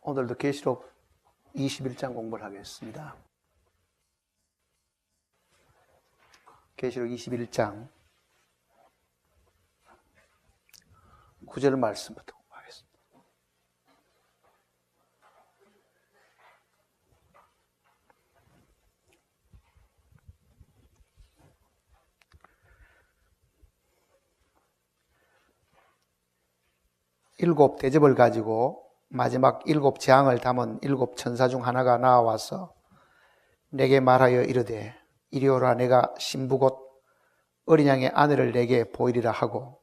오늘도 계시록 21장 공부를 하겠습니다. 계시록 21장 9절 말씀부터 공부하겠습니다. 일곱 대접을 가지고 마지막 일곱 재앙을 담은 일곱 천사 중 하나가 나와서 내게 말하여 이르되 이리 오라. 내가 신부 곧 어린 양의 아내를 내게 보이리라 하고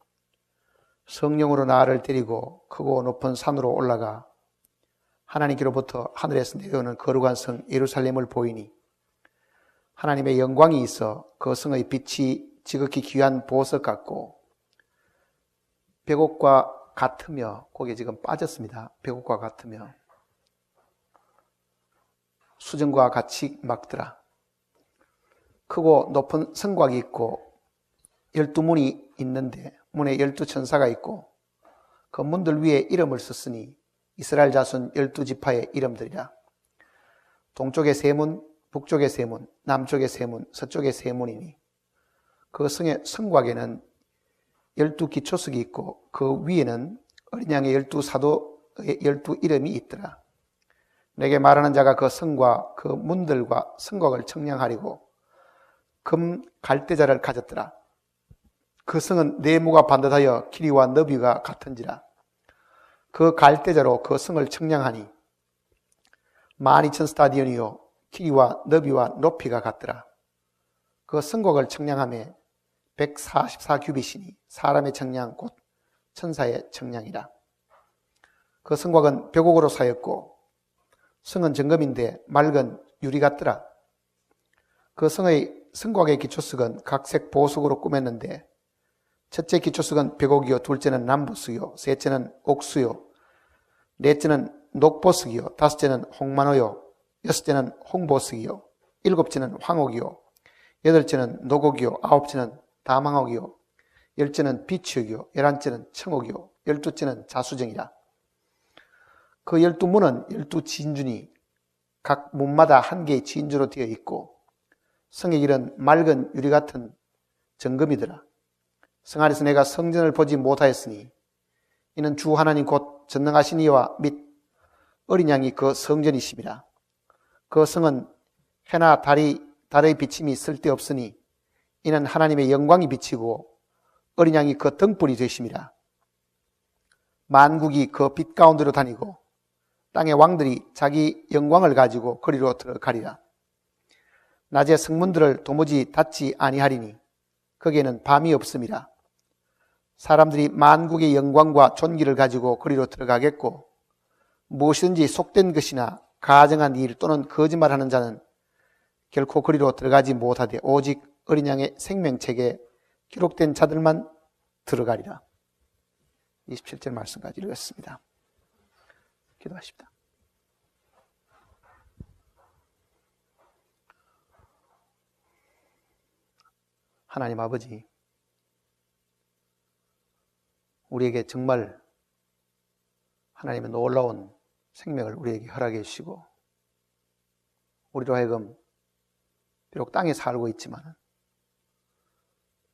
성령으로 나를 데리고 크고 높은 산으로 올라가 하나님께로부터 하늘에서 내려오는 거룩한 성 예루살렘을 보이니 하나님의 영광이 있어 그 성의 빛이 지극히 귀한 보석 같고 백옥과 같으며, 거기에 지금 빠졌습니다. 백옥과 같으며 수정과 같이 막더라. 크고 높은 성곽이 있고 12문이 있는데 문에 12천사가 있고 그 문들 위에 이름을 썼으니 이스라엘 자손 12지파의 이름들이라. 동쪽에 세 문, 북쪽에 세 문, 남쪽에 세 문, 서쪽에 세 문이니 그 성의 성곽에는 12기초석이 있고 그 위에는 어린 양의 12사도의 12이름이 있더라. 내게 말하는 자가 그 성과 그 문들과 성곽을 청량하리고 금 갈대자를 가졌더라. 그 성은 네모가 반듯하여 길이와 너비가 같은지라. 그 갈대자로 그 성을 청량하니 12,000스타디온이요 길이와 너비와 높이가 같더라. 그 성곽을 청량함에 144규빗이니 사람의 청량 곧 천사의 청량이라. 그 성곽은 벽옥으로 사였고 성은 정금인데 맑은 유리 같더라. 그 성의 성곽의 기초석은 각색 보석으로 꾸몄는데 첫째 기초석은 벽옥이요 둘째는 남보석이요 셋째는 옥수요 넷째는 녹보석이요 다섯째는 홍만호요 여섯째는 홍보석이요 일곱째는 황옥이요 여덟째는 노곡이요 아홉째는 다망옥이요 열째는 비치옥이요 열한째는 청옥이요 열두째는 자수정이라. 그 12문은 12진주니 각 문마다 한 개의 진주로 되어 있고 성의 길은 맑은 유리 같은 정금이더라. 성 안에서 내가 성전을 보지 못하였으니 이는 주 하나님 곧 전능하신 이와 및 어린 양이 그 성전이심이라. 그 성은 해나 달의 비침이 쓸데없으니 이는 하나님의 영광이 비치고 어린 양이 그 등불이 되심이라. 만국이 그 빛 가운데로 다니고 땅의 왕들이 자기 영광을 가지고 거리로 들어가리라. 낮에 성문들을 도무지 닫지 아니하리니 거기에는 밤이 없음이라. 사람들이 만국의 영광과 존귀를 가지고 거리로 들어가겠고 무엇이든지 속된 것이나 가정한 일 또는 거짓말하는 자는 결코 거리로 들어가지 못하되 오직 어린 양의 생명책에 기록된 자들만 들어가리라. 27절 말씀까지 읽었습니다. 기도하십니다. 하나님 아버지, 우리에게 정말 하나님의 놀라운 생명을 우리에게 허락해 주시고 우리로 하여금 비록 땅에 살고 있지만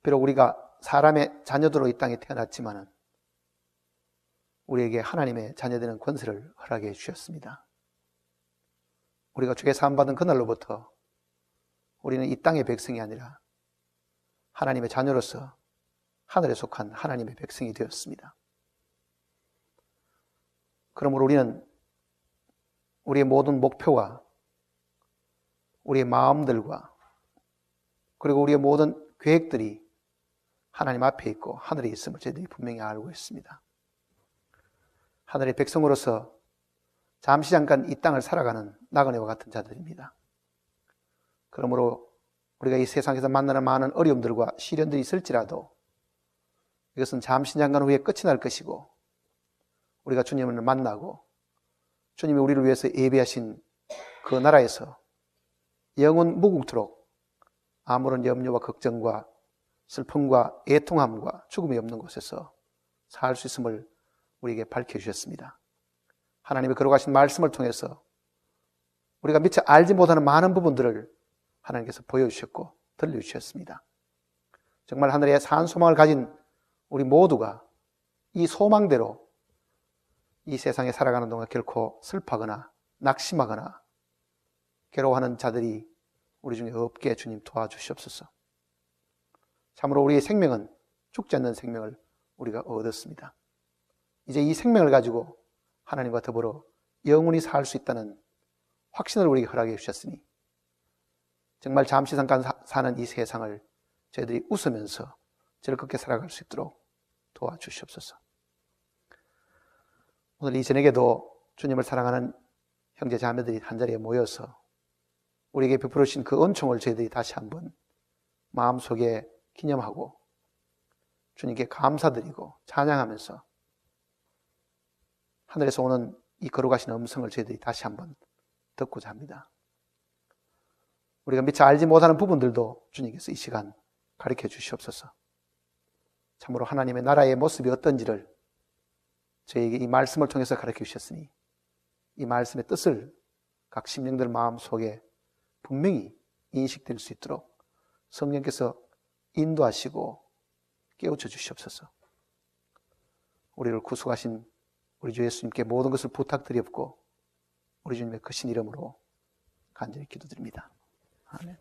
비록 우리가 사람의 자녀들로 이 땅에 태어났지만 우리에게 하나님의 자녀되는 권세를 허락해 주셨습니다. 우리가 주의 사함받은 그날로부터 우리는 이 땅의 백성이 아니라 하나님의 자녀로서 하늘에 속한 하나님의 백성이 되었습니다. 그러므로 우리는 우리의 모든 목표와 우리의 마음들과 그리고 우리의 모든 계획들이 하나님 앞에 있고 하늘에 있음을 저희들이 분명히 알고 있습니다. 하늘의 백성으로서 잠시 잠깐 이 땅을 살아가는 나그네와 같은 자들입니다. 그러므로 우리가 이 세상에서 만나는 많은 어려움들과 시련들이 있을지라도 이것은 잠시 잠깐 후에 끝이 날 것이고 우리가 주님을 만나고 주님이 우리를 위해서 예비하신 그 나라에서 영원 무궁토록 아무런 염려와 걱정과 슬픔과 애통함과 죽음이 없는 곳에서 살 수 있음을 우리에게 밝혀주셨습니다. 하나님의 거룩하신 말씀을 통해서 우리가 미처 알지 못하는 많은 부분들을 하나님께서 보여주셨고 들려주셨습니다. 정말 하늘의 산 소망을 가진 우리 모두가 이 소망대로 이 세상에 살아가는 동안 결코 슬퍼하거나 낙심하거나 괴로워하는 자들이 우리 중에 없게 주님 도와주시옵소서. 참으로 우리의 생명은 죽지 않는 생명을 우리가 얻었습니다. 이제 이 생명을 가지고 하나님과 더불어 영원히 살 수 있다는 확신을 우리에게 허락해 주셨으니 정말 잠시 잠깐 사는 이 세상을 저희들이 웃으면서 즐겁게 살아갈 수 있도록 도와주시옵소서. 오늘 이 저녁에도 주님을 사랑하는 형제 자매들이 한자리에 모여서 우리에게 베풀어 주신 그 은총을 저희들이 다시 한번 마음속에 기념하고 주님께 감사드리고 찬양하면서 하늘에서 오는 이 거룩하신 음성을 저희들이 다시 한번 듣고자 합니다. 우리가 미처 알지 못하는 부분들도 주님께서 이 시간 가르쳐 주시옵소서. 참으로 하나님의 나라의 모습이 어떤지를 저에게 이 말씀을 통해서 가르쳐 주셨으니 이 말씀의 뜻을 각 심령들 마음속에 분명히 인식될 수 있도록 성령께서 인도하시고 깨우쳐 주시옵소서. 우리를 구속하신 우리 주 예수님께 모든 것을 부탁드리옵고 우리 주님의 크신 이름으로 간절히 기도드립니다. 아멘.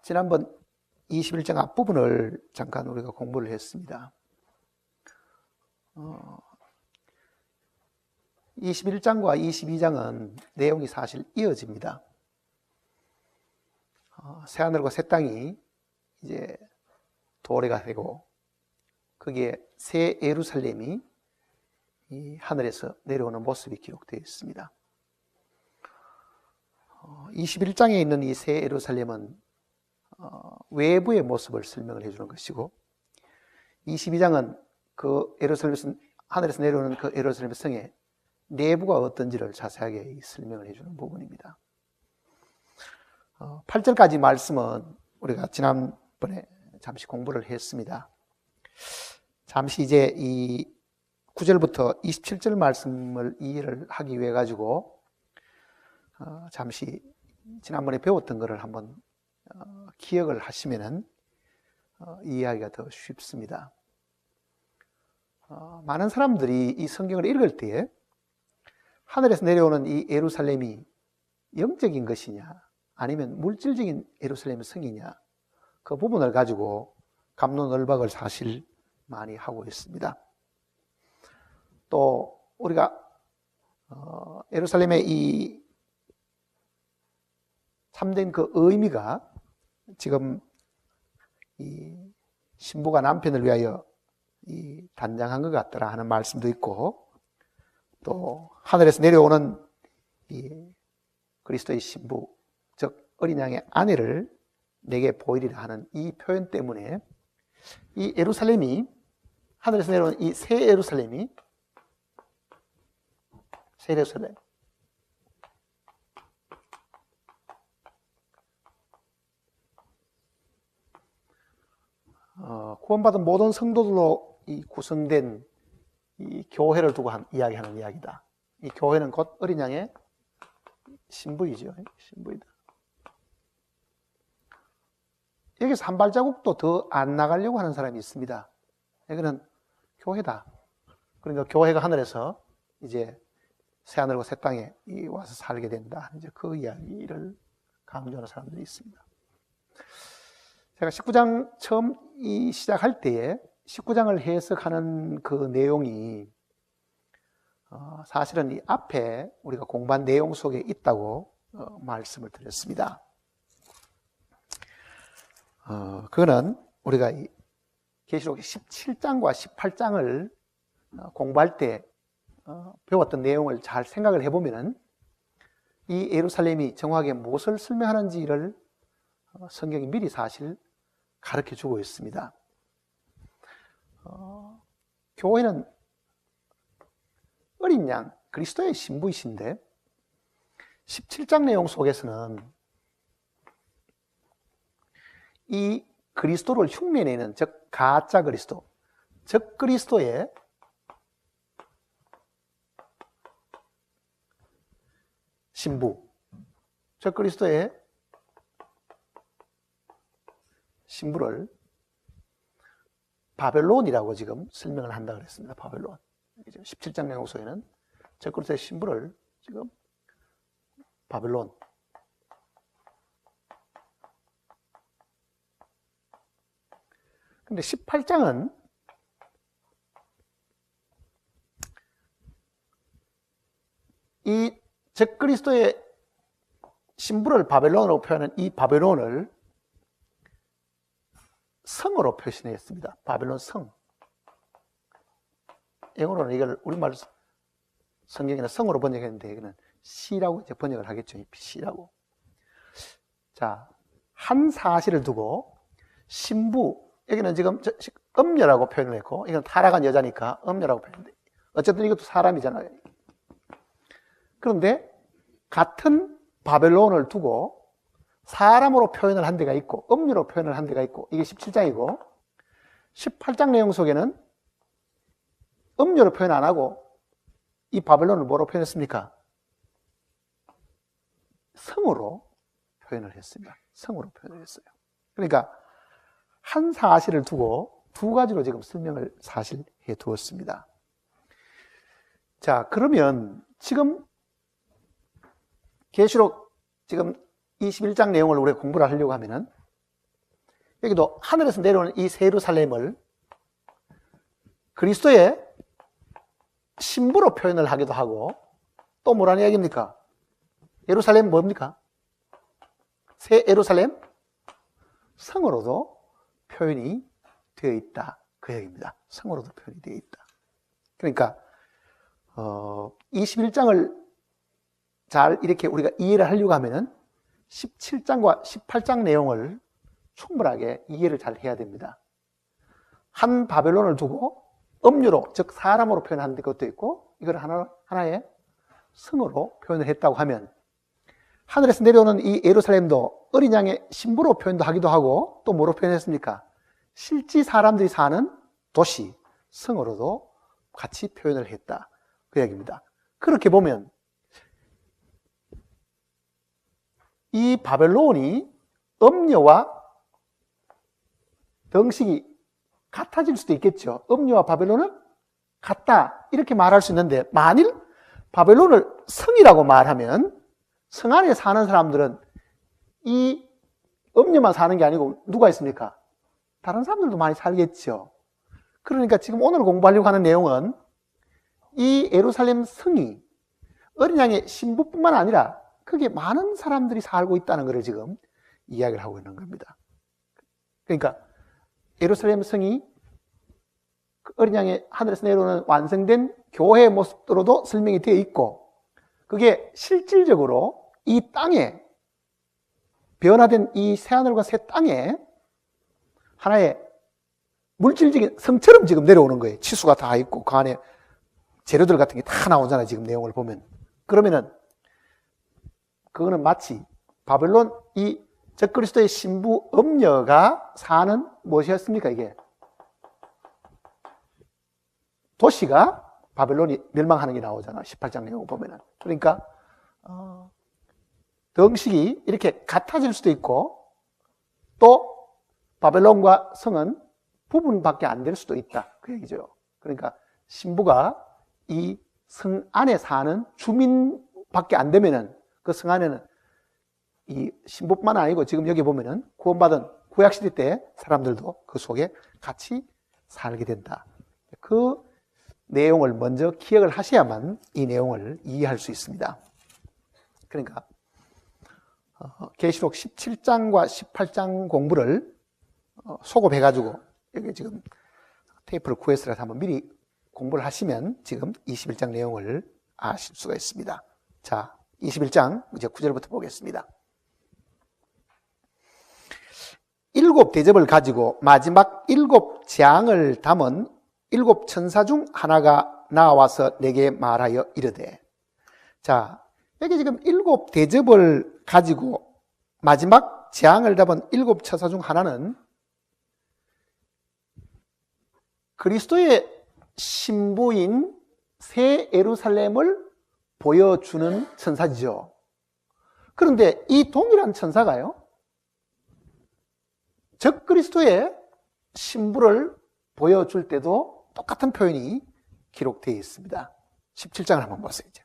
지난번 21장 앞부분을 잠깐 우리가 공부를 했습니다. 21장과 22장은 내용이 사실 이어집니다. 새하늘과 새 땅이 이제 도래가 되고 거기에 새 예루살렘이 이 하늘에서 내려오는 모습이 기록되어 있습니다. 21장에 있는 이 새 예루살렘은 외부의 모습을 설명을 해주는 것이고 22장은 그 예루살렘에서 하늘에서 내려오는 그 예루살렘 성의 내부가 어떤지를 자세하게 설명을 해주는 부분입니다. 8절까지 말씀은 우리가 지난번에 잠시 공부를 했습니다. 잠시 이제 이 9절부터 27절 말씀을 이해를 하기 위해 가지고 잠시 지난번에 배웠던 것을 한번 기억을 하시면은 이해하기가 더 쉽습니다. 많은 사람들이 이 성경을 읽을 때에 하늘에서 내려오는 이 예루살렘이 영적인 것이냐 아니면 물질적인 예루살렘의 성이냐 그 부분을 가지고 갑론을박을 사실 많이 하고 있습니다. 또 우리가 예루살렘의 이 참된 그 의미가 지금 이 신부가 남편을 위하여 이 단장한 것 같더라 하는 말씀도 있고 또 하늘에서 내려오는 이 그리스도의 신부 즉 어린 양의 아내를 내게 보이리라 하는 이 표현 때문에 이 예루살렘이 하늘에서 내려오는 이 새 예루살렘이 새 예루살렘 구원받은 모든 성도들로 이 구성된 이 교회를 두고 이야기하는 이야기다. 이 교회는 곧 어린 양의 신부이죠. 신부이다. 여기서 한 발자국도 더 안 나가려고 하는 사람이 있습니다. 여기는 교회다. 그러니까 교회가 하늘에서 이제 새하늘과 새 땅에 와서 살게 된다. 이제 그 이야기를 강조하는 사람들이 있습니다. 제가 19장 처음 시작할 때에 19장을 해석하는 그 내용이 사실은 이 앞에 우리가 공부한 내용 속에 있다고 말씀을 드렸습니다. 그거는 우리가 이 계시록 17장과 18장을 공부할 때 배웠던 내용을 잘 생각을 해보면은 이 예루살렘이 정확하게 무엇을 설명하는지를 성경이 미리 사실 가르쳐 주고 있습니다. 교회는 어린 양, 그리스도의 신부이신데 17장 내용 속에서는 이 그리스도를 흉내내는, 즉 가짜 그리스도, 즉 그리스도의 신부, 즉 그리스도의 신부를 바벨론이라고 지금 설명을 한다고 그랬습니다. 바벨론. 17장 내용소에는 즉 그리스도의 신부를 지금 바벨론. 근데 18장은 이 즉 그리스도의 신부를 바벨론으로 표현한 이 바벨론을 성으로 표현했습니다. 바벨론 성. 영어로는 이걸 우리말 성경에는 성으로 번역했는데 이거는 C라고 이제 번역을 하겠죠. C라고. 자, 한 사실을 두고 신부, 여기는 지금 음녀라고 표현을 했고, 이건 타락한 여자니까 음녀라고 표현했는데, 어쨌든 이것도 사람이잖아요. 그런데 같은 바벨론을 두고 사람으로 표현을 한 데가 있고 음녀로 표현을 한 데가 있고, 이게 17장이고 18장 내용 속에는 음녀로 표현 안 하고 이 바벨론을 뭐로 표현했습니까? 성으로 표현을 했습니다. 성으로 표현을 했어요. 그러니까 한 사실을 두고 두 가지로 지금 설명을 사실 해 두었습니다. 자, 그러면 지금 계시록 지금 21장 내용을 우리가 공부를 하려고 하면은, 여기도 하늘에서 내려오는 이 새 예루살렘을 그리스도의 신부로 표현을 하기도 하고, 또 뭐라는 이야기입니까? 예루살렘 뭡니까? 새 예루살렘 성으로도 표현이 되어 있다, 그 얘기입니다. 성으로도 표현이 되어 있다. 그러니까 21장을 잘 이렇게 우리가 이해를 하려고 하면은 17장과 18장 내용을 충분하게 이해를 잘 해야 됩니다. 한 바벨론을 두고 음유로, 즉 사람으로 표현하는 것도 있고, 이걸 하나의 성으로 표현을 했다고 하면, 하늘에서 내려오는 이 예루살렘도 어린 양의 신부로 표현도 하기도 하고, 또 뭐로 표현했습니까? 실제 사람들이 사는 도시, 성으로도 같이 표현을 했다, 그 얘기입니다. 그렇게 보면 이 바벨론이 음녀와 덩식이 같아질 수도 있겠죠. 음녀와 바벨론은 같다, 이렇게 말할 수 있는데, 만일 바벨론을 성이라고 말하면 성 안에 사는 사람들은 이 음녀만 사는 게 아니고 누가 있습니까? 다른 사람들도 많이 살겠죠. 그러니까 지금 오늘 공부하려고 하는 내용은 이 예루살렘 성이 어린 양의 신부뿐만 아니라 크게 많은 사람들이 살고 있다는 것을 지금 이야기를 하고 있는 겁니다. 그러니까 예루살렘 성이 어린 양의 하늘에서 내려오는 완성된 교회의 모습으로도 설명이 되어 있고, 그게 실질적으로 이 땅에, 변화된 이 새하늘과 새 땅에 하나의 물질적인 성처럼 지금 내려오는 거예요. 치수가 다 있고 그 안에 재료들 같은 게 다 나오잖아요. 지금 내용을 보면. 그러면은 그거는 마치 바벨론 이 적그리스도의 신부 음녀가 사는 무엇이었습니까? 이게 도시가 바벨론이 멸망하는 게 나오잖아. 18장 내용 보면은. 그러니까 덩식이 이렇게 같아질 수도 있고, 또 바벨론과 성은 부분밖에 안 될 수도 있다, 그 얘기죠. 그러니까 신부가 이 성 안에 사는 주민밖에 안 되면은 그 성 안에는 이 신부뿐만 아니고 지금 여기 보면은 구원받은 구약시대 때 사람들도 그 속에 같이 살게 된다. 그 내용을 먼저 기억을 하셔야만 이 내용을 이해할 수 있습니다. 그러니까 계시록 17장과 18장 공부를 소급해가지고 여기 지금 테이프를 구해서라도 한번 미리 공부를 하시면 지금 21장 내용을 아실 수가 있습니다. 자, 21장 이제 9절부터 보겠습니다. 7 대접을 가지고 마지막 7 재앙을 담은 7 천사 중 하나가 나와서 내게 말하여 이르되. 자, 여기 지금 7 대접을 가지고 마지막 재앙을 잡은 7 천사 중 하나는 그리스도의 신부인 새 예루살렘을 보여주는 천사지죠. 그런데 이 동일한 천사가요, 적그리스도의 신부를 보여줄 때도 똑같은 표현이 기록되어 있습니다. 17장을 한번 보세요. 이제.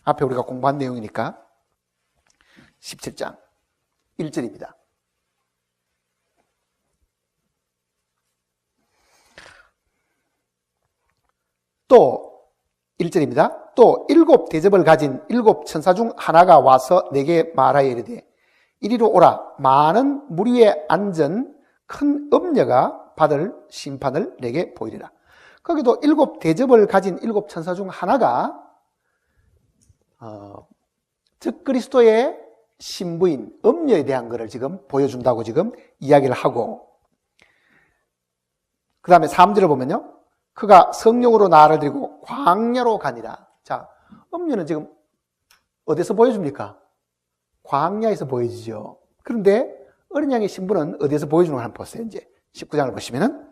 앞에 우리가 공부한 내용이니까 17장 1절입니다. 또 1절입니다. 또 7 대접을 가진 7 천사 중 하나가 와서 내게 말하여 이르되 이리로 오라. 많은 무리에 앉은 큰 음녀가 받을 심판을 내게 보이리라. 거기도 7 대접을 가진 7 천사 중 하나가 적그리스도의 신부인 음녀에 대한 것을 지금 보여준다고 지금 이야기를 하고, 그 다음에 3절을 보면요, 그가 성령으로 나를 데리고 광야로 가니라. 자, 음녀는 지금 어디서 보여줍니까? 광야에서 보여지죠. 그런데 어린 양의 신부는 어디에서 보여주는 걸 한번 보세요. 이제 19장을 보시면은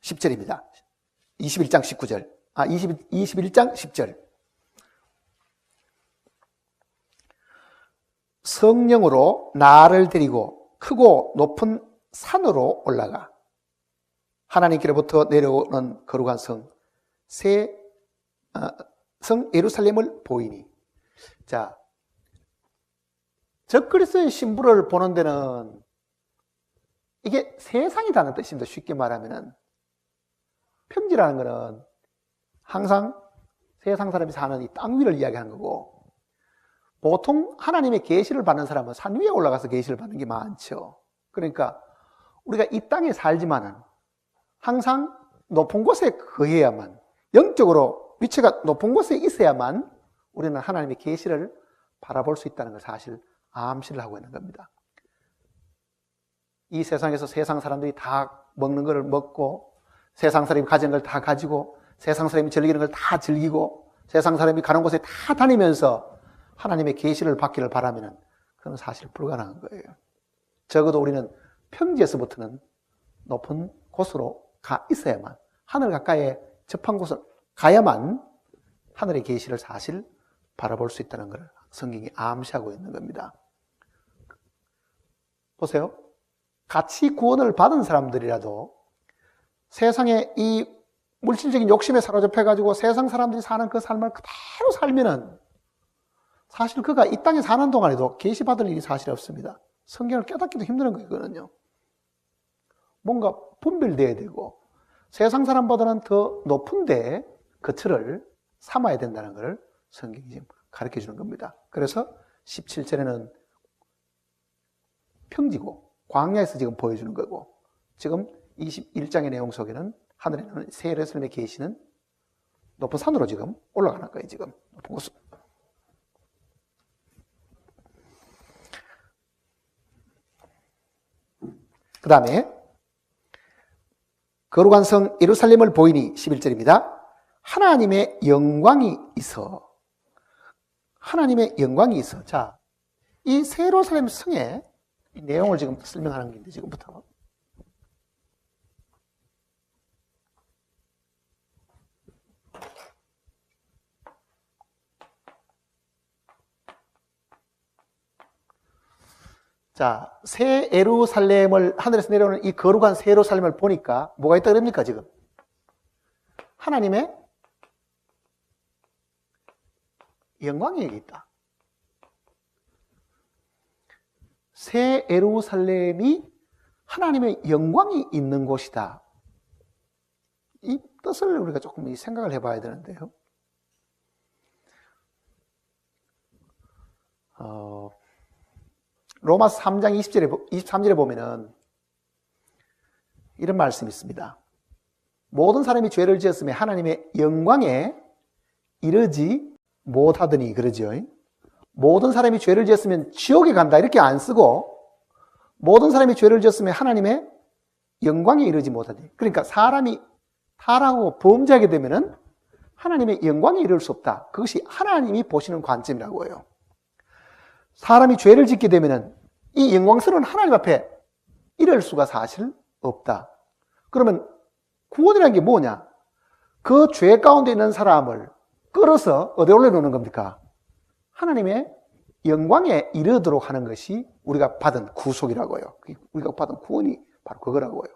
10절입니다. 21장 19절. 21장 10절. 성령으로 나를 데리고 크고 높은 산으로 올라가 하나님께로부터 내려오는 거룩한 성 예루살렘을 보이니. 자, 적그리스도의 신부를 보는 데는 이게 세상이라는 뜻입니다. 쉽게 말하면은 평지라는 것은 항상 세상 사람이 사는 이 땅 위를 이야기하는 거고, 보통 하나님의 계시를 받는 사람은 산 위에 올라가서 계시를 받는 게 많죠. 그러니까 우리가 이 땅에 살지만은 항상 높은 곳에 거해야만, 영적으로 위치가 높은 곳에 있어야만 우리는 하나님의 계시를 바라볼 수 있다는 걸 사실 암시를 하고 있는 겁니다. 이 세상에서 세상 사람들이 다 먹는 것을 먹고, 세상 사람이 가진 걸 다 가지고, 세상 사람이 즐기는 걸 다 즐기고, 세상 사람이 가는 곳에 다 다니면서 하나님의 계시를 받기를 바라면은 그건 사실 불가능한 거예요. 적어도 우리는 평지에서부터는 높은 곳으로 가 있어야만, 하늘 가까이에 접한 곳을 가야만 하늘의 계시를 사실 바라볼 수 있다는 걸 성경이 암시하고 있는 겁니다. 보세요. 같이 구원을 받은 사람들이라도 세상에 이 물질적인 욕심에 사로잡혀가지고 세상 사람들이 사는 그 삶을 그대로 살면은 사실 그가 이 땅에 사는 동안에도 계시받을 일이 사실 없습니다. 성경을 깨닫기도 힘든 거거든요. 뭔가 분별돼야 되고 세상 사람보다는 더 높은 데 거처를 삼아야 된다는 걸 성경이 지금 가르쳐 주는 겁니다. 그래서 17절에는 평지고 광야에서 지금 보여주는 거고, 지금 21장의 내용 속에는 하늘에 있는 새 예루살렘의 계시는 높은 산으로 지금 올라가는 거예요. 지금 높은 곳으로. 그 다음에 거룩한 성 예루살렘을 보이니 11절입니다. 하나님의 영광이 있어. 하나님의 영광이 있어. 자, 이 새 예루살렘 성의 이 내용을 지금 설명하는 건데, 지금부터. 자, 새 예루살렘을, 하늘에서 내려오는 이 거룩한 새 예루살렘을 보니까 뭐가 있다 그럽니까, 지금? 하나님의 영광이 여기 있다. 새 예루살렘이 하나님의 영광이 있는 곳이다. 이 뜻을 우리가 조금 생각을 해봐야 되는데요. 로마서 3장 23절에 보면은 이런 말씀이 있습니다. 모든 사람이 죄를 지었으며 하나님의 영광에 이르지 못하더니, 그러죠. 모든 사람이 죄를 지었으면 지옥에 간다 이렇게 안 쓰고, 모든 사람이 죄를 지었으면 하나님의 영광에 이르지 못하더니, 그러니까 사람이 타락하고 범죄하게 되면은 하나님의 영광에 이를 수 없다. 그것이 하나님이 보시는 관점이라고 해요. 사람이 죄를 짓게 되면 이 영광스러운 하나님 앞에 이를 수가 사실 없다. 그러면 구원이라는 게 뭐냐? 그 죄 가운데 있는 사람을 끌어서 어디 올려놓는 겁니까? 하나님의 영광에 이르도록 하는 것이 우리가 받은 구속이라고 해요. 우리가 받은 구원이 바로 그거라고 해요.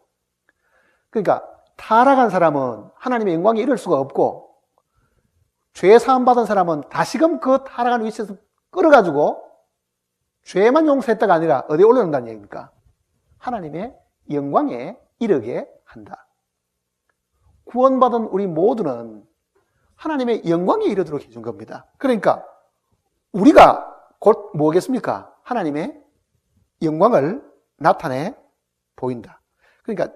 그러니까 타락한 사람은 하나님의 영광에 이를 수가 없고, 죄 사함 받은 사람은 다시금 그 타락한 위치에서 끌어가지고 죄만 용서했다가 아니라 어디에 올려놓는다는 얘기입니까? 하나님의 영광에 이르게 한다. 구원받은 우리 모두는 하나님의 영광에 이르도록 해준 겁니다. 그러니까 우리가 곧 뭐겠습니까? 하나님의 영광을 나타내 보인다. 그러니까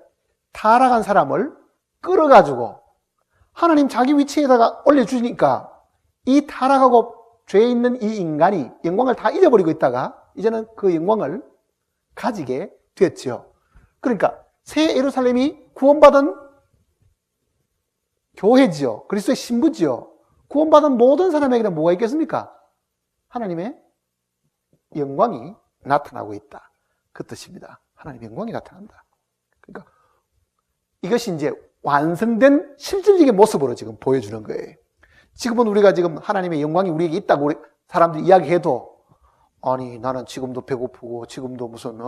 타락한 사람을 끌어가지고 하나님 자기 위치에다가 올려주니까 이 타락하고 죄에 있는 이 인간이 영광을 다 잃어버리고 있다가 이제는 그 영광을 가지게 됐죠. 그러니까 새 예루살렘이 구원받은 교회지요. 그리스도의 신부지요. 구원받은 모든 사람에게는 뭐가 있겠습니까? 하나님의 영광이 나타나고 있다. 그 뜻입니다. 하나님의 영광이 나타난다. 그러니까 이것이 이제 완성된 실질적인 모습으로 지금 보여주는 거예요. 지금은 우리가 지금 하나님의 영광이 우리에게 있다고 우리 사람들이 이야기해도, 아니 나는 지금도 배고프고 지금도 무슨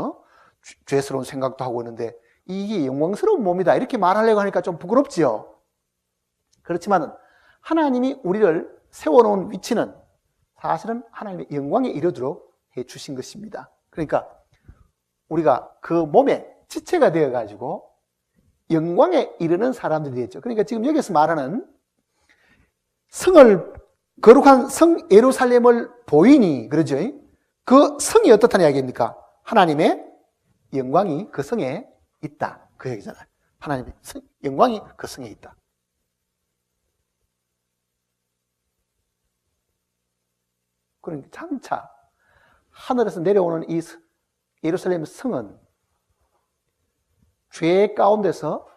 죄스러운 생각도 하고 있는데 이게 영광스러운 몸이다 이렇게 말하려고 하니까 좀 부끄럽지요. 그렇지만 하나님이 우리를 세워놓은 위치는 사실은 하나님의 영광에 이르도록 해주신 것입니다. 그러니까 우리가 그 몸의 지체가 되어가지고 영광에 이르는 사람들이 되죠. 그러니까 지금 여기서 말하는 성을, 거룩한 성 예루살렘을 보이니, 그러죠? 그 성이 어떻다는 이야기입니까? 하나님의 영광이 그 성에 있다. 그 얘기잖아요. 하나님의 영광이 그 성에 있다. 그러니까 장차 하늘에서 내려오는 이 예루살렘 성은 죄 가운데서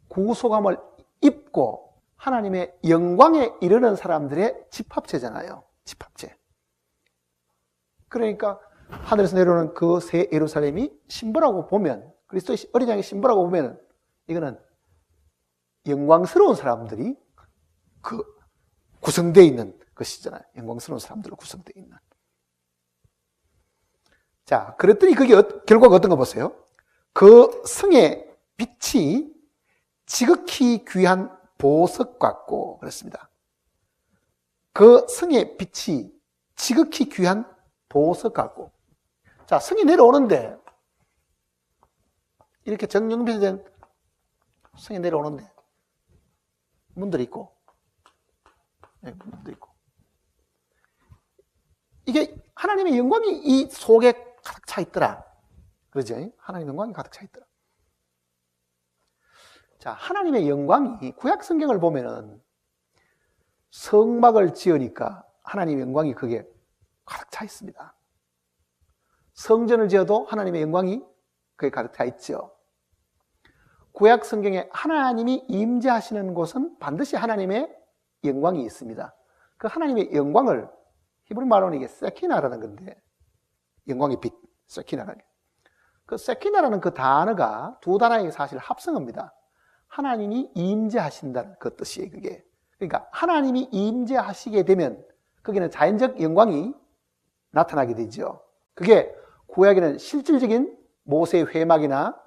구속함을 입고 하나님의 영광에 이르는 사람들의 집합체잖아요. 집합체. 그러니까 하늘에서 내려오는 그 새 예루살렘이 신부라고 보면, 그리스도의 어린 양의 신부라고 보면 이거는 영광스러운 사람들이 그 구성되어 있는 것이잖아요. 영광스러운 사람들로 구성되어 있는. 자, 그랬더니 그게 결과가 어떤 거 보세요. 그 성의 빛이 지극히 귀한 보석 같고 그렇습니다. 그 성의 빛이 지극히 귀한 보석 같고. 자, 성이 내려오는데 이렇게 정령비된 성이 내려오는데 문들이 있고, 네, 문도 있고. 이게 하나님의 영광이 이 속에 가득 차 있더라. 그러죠? 하나님의 영광이 가득 차 있더라. 자, 하나님의 영광이 구약 성경을 보면은 성막을 지으니까 하나님의 영광이 그게 가득 차 있습니다. 성전을 지어도 하나님의 영광이 그게 가득 차 있죠. 구약 성경에 하나님이 임재하시는 곳은 반드시 하나님의 영광이 있습니다. 그 하나님의 영광을 히브리 말로는 이게 세키나라는 건데, 영광의 빛, 세키나라는 게. 그 세키나라는 그 단어가 두 단어의 사실 합성어입니다. 하나님이 임재하신다는 그 뜻이에요, 그게. 그러니까 하나님이 임재하시게 되면 거기는 자연적 영광이 나타나게 되죠. 그게 구약에는 실질적인 모세의 회막이나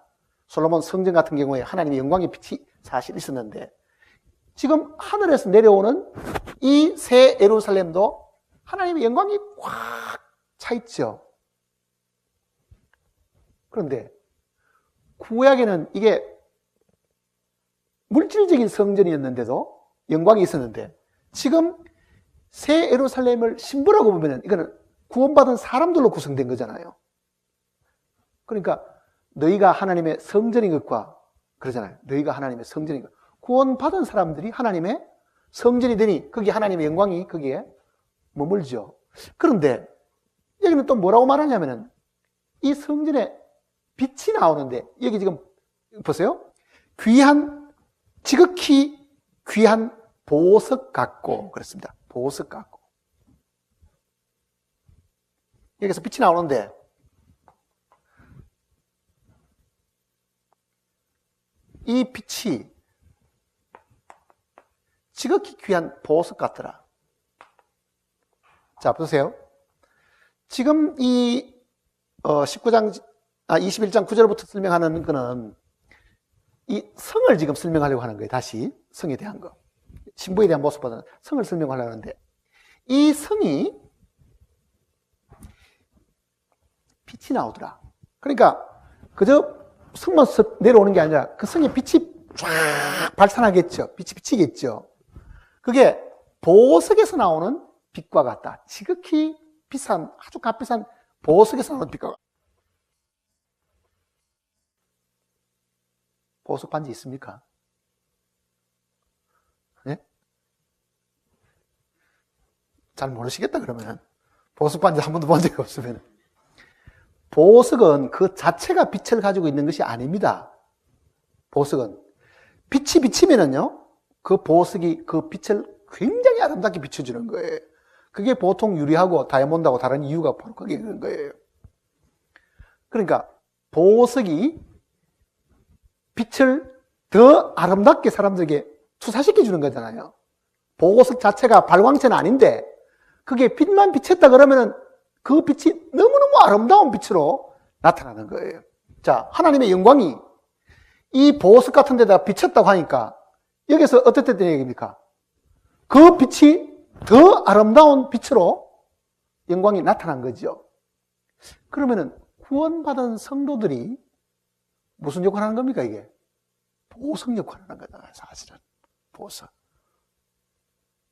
솔로몬 성전 같은 경우에 하나님의 영광의 빛이 사실 있었는데, 지금 하늘에서 내려오는 이 새 예루살렘도 하나님의 영광이 꽉 차 있죠. 그런데 구약에는 이게 물질적인 성전이었는데도 영광이 있었는데, 지금 새 예루살렘을 신부라고 보면 이거는 구원받은 사람들로 구성된 거잖아요. 그러니까 너희가 하나님의 성전인 것과 그러잖아요. 너희가 하나님의 성전인 것. 구원받은 사람들이 하나님의 성전이 되니 거기 하나님의 영광이 거기에 머물죠. 그런데 여기는 또 뭐라고 말하냐면은 이 성전에 빛이 나오는데, 여기 지금 보세요. 귀한, 지극히 귀한 보석 같고 그렇습니다. 보석 같고. 여기서 빛이 나오는데 이 빛이 지극히 귀한 보석 같더라. 자, 보세요. 지금 이 21장 9절부터 설명하는 거는 이 성을 지금 설명하려고 하는 거예요. 다시 성에 대한 거. 신부에 대한 모습보다는 성을 설명하려고 하는데 이 성이 빛이 나오더라. 그러니까 그저 성만 내려오는 게 아니라 그 성에 빛이 쫙 발산하겠죠. 빛이 비치겠죠. 그게 보석에서 나오는 빛과 같다. 지극히 비싼, 아주 값비싼 보석에서 나오는 빛과 같다. 보석 반지 있습니까? 네? 잘 모르시겠다 그러면. 보석 반지 한 번도 본 적이 없으면. 보석은 그 자체가 빛을 가지고 있는 것이 아닙니다. 보석은. 빛이 비치면은요, 그 보석이 그 빛을 굉장히 아름답게 비춰주는 거예요. 그게 보통 유리하고 다이아몬드하고 다른 이유가 바로 그게 그런 거예요. 그러니까 보석이 빛을 더 아름답게 사람들에게 투사시켜 주는 거잖아요. 보석 자체가 발광체는 아닌데 그게 빛만 비쳤다 그러면은 그 빛이 너무너무 아름다운 빛으로 나타나는 거예요. 자, 하나님의 영광이 이 보석 같은 데다 비쳤다고 하니까 여기서 어떻게 된 얘기입니까? 그 빛이 더 아름다운 빛으로 영광이 나타난 거죠. 그러면은 구원받은 성도들이 무슨 역할을 하는 겁니까, 이게? 보석 역할을 하는 거잖아요, 사실은. 보석.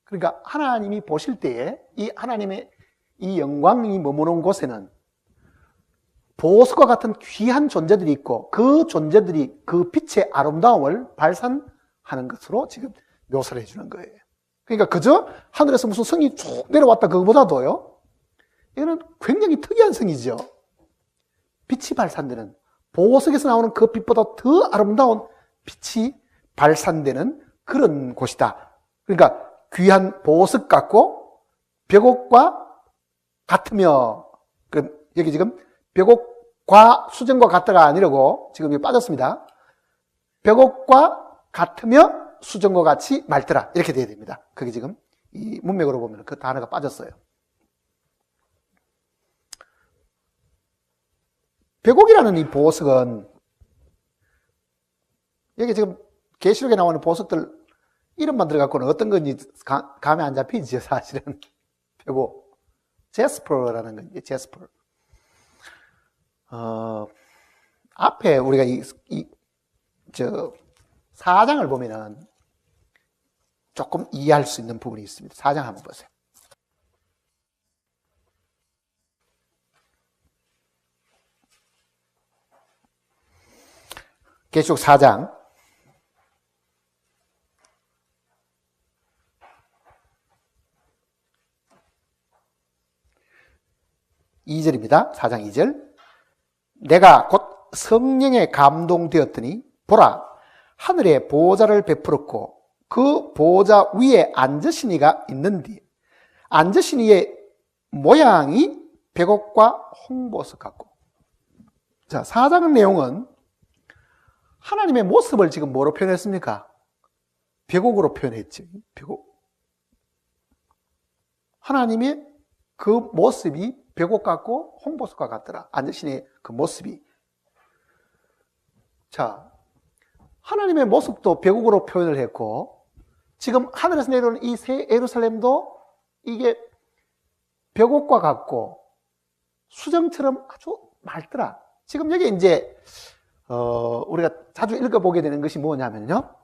그러니까 하나님이 보실 때에 이 하나님의 이 영광이 머무는 곳에는 보석과 같은 귀한 존재들이 있고 그 존재들이 그 빛의 아름다움을 발산하는 것으로 지금 묘사를 해주는 거예요. 그러니까 그저 하늘에서 무슨 성이 쭉 내려왔다 그거보다도요, 이거는 굉장히 특이한 성이죠. 빛이 발산되는, 보석에서 나오는 그 빛보다 더 아름다운 빛이 발산되는 그런 곳이다. 그러니까 귀한 보석 같고 벽옥과 같으며, 여기 지금 벽옥과 수정과 같다가 아니라고 지금 여기 빠졌습니다. 벽옥과 같으며 수정과 같이 맑더라, 이렇게 돼야 됩니다. 그게 지금 이 문맥으로 보면 그 단어가 빠졌어요. 벽옥이라는 이 보석은 여기 지금 계시록에 나오는 보석들 이름만 들어갖고는 어떤 건지 감이 안 잡히죠, 사실은. 벽옥. 제스퍼라는 건지, 제스퍼. 앞에 우리가 4장을 보면은 조금 이해할 수 있는 부분이 있습니다. 4장 한번 보세요. 계시록 4장 2절입니다. 4장 2절. 내가 곧 성령에 감동되었더니 보라, 하늘에 보좌를 베풀었고 그 보좌 위에 앉으신 이가 있는디 앉으신 이의 모양이 벽옥과 홍보석 같고. 자, 4장 내용은 하나님의 모습을 지금 뭐로 표현했습니까? 벽옥으로 표현했죠. 벽옥. 하나님의 그 모습이 벽옥 같고 홍보석과 같더라. 앉으신 그 모습이. 자, 하나님의 모습도 벽옥으로 표현을 했고 지금 하늘에서 내려오는 이 새 예루살렘도 이게 벽옥과 같고 수정처럼 아주 맑더라. 지금 여기 이제 우리가 자주 읽어보게 되는 것이 뭐냐면요,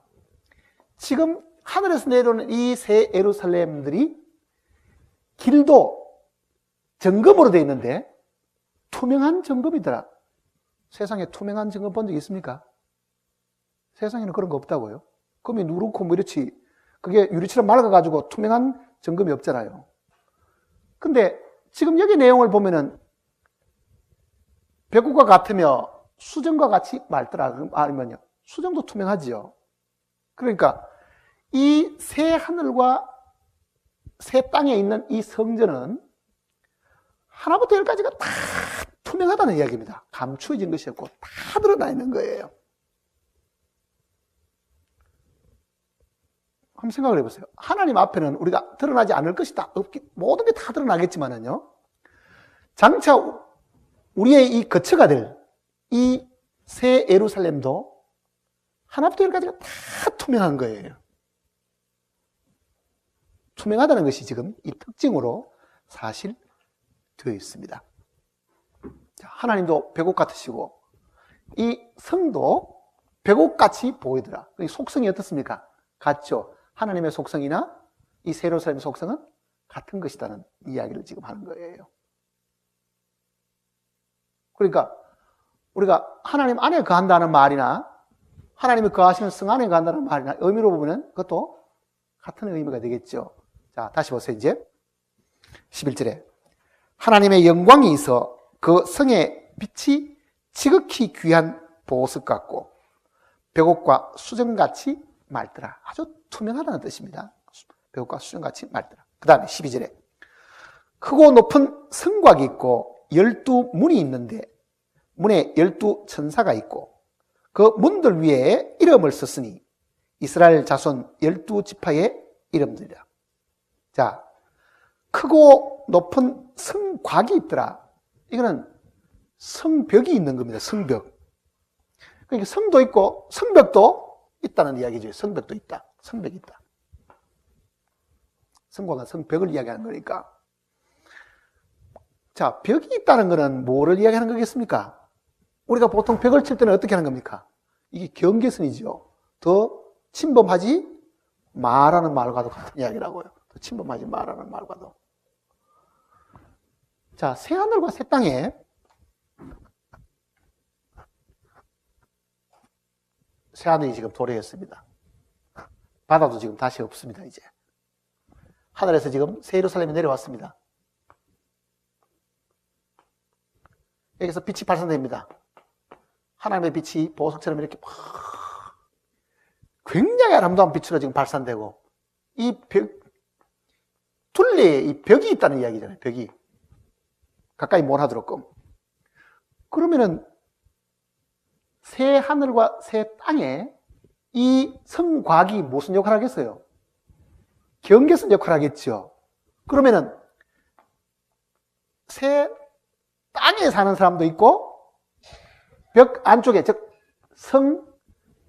지금 하늘에서 내려오는 이 새 예루살렘들이 길도 정금으로 되어 있는데 투명한 정금이더라. 세상에 투명한 정금 본 적 있습니까? 세상에는 그런 거 없다고요. 금이 누렇고 뭐 이렇지, 그게 유리처럼 맑아가지고 투명한 정금이 없잖아요. 근데 지금 여기 내용을 보면은 벽옥과 같으며 수정과 같이 맑더라. 아니면요, 수정도 투명하지요. 그러니까 이 새 하늘과 새 땅에 있는 이 성전은 하나부터 열까지가 다 투명하다는 이야기입니다. 감추어진 것이 없고 다 드러나 있는 거예요. 한번 생각을 해보세요. 하나님 앞에는 우리가 드러나지 않을 것이 다 모든 게 다 드러나겠지만은요, 장차 우리의 이 거처가 될 이 새 예루살렘도 하나부터 열까지가 다 투명한 거예요. 투명하다는 것이 지금 이 특징으로 사실 되어 있습니다. 하나님도 벽옥 같으시고 이 성도 벽옥같이 보이더라. 속성이 어떻습니까? 같죠. 하나님의 속성이나 이 새 예루살렘의 속성은 같은 것이라는 이야기를 지금 하는 거예요. 그러니까 우리가 하나님 안에 거한다는 말이나 하나님이 거하시는 성 안에 거한다는 말이나 의미로 보면 그것도 같은 의미가 되겠죠. 자, 다시 보세요. 이제 11절에 하나님의 영광이 있어 그 성의 빛이 지극히 귀한 보석 같고 벽옥과 수정같이 맑더라. 아주 투명하다는 뜻입니다. 벽옥과 수정같이 맑더라. 그 다음에 12절에 크고 높은 성곽이 있고 12문이 있는데 문에 12천사가 있고 그 문들 위에 이름을 썼으니 이스라엘 자손 12지파의 이름들이라. 자, 크고 높은 성곽이 있더라. 이거는 성벽이 있는 겁니다. 성벽. 그러니까 성도 있고 성벽도 있다는 이야기죠. 성벽도 있다. 성벽이 있다. 성곽은 성벽을 이야기하는 거니까. 자, 벽이 있다는 것은 뭐를 이야기하는 거겠습니까? 우리가 보통 벽을 칠 때는 어떻게 하는 겁니까? 이게 경계선이죠. 더 침범하지 마라는 말과도 같은 이야기라고요. 더 침범하지 마라는 말과도. 자, 새 하늘과 새 땅에 새 하늘이 지금 도래했습니다. 바다도 지금 다시 없습니다. 이제 하늘에서 지금 새 예루살렘이 내려왔습니다. 여기서 빛이 발산됩니다. 하나님의 빛이 보석처럼 이렇게 굉장히 아름다운 빛으로 지금 발산되고 이 벽, 둘레에 이 벽이 있다는 이야기잖아요. 벽이 가까이 못 하도록끔. 그러면은 새 하늘과 새 땅에 이 성곽이 무슨 역할을 하겠어요? 경계선 역할을 하겠죠. 그러면은 새 땅에 사는 사람도 있고 벽 안쪽에, 즉 성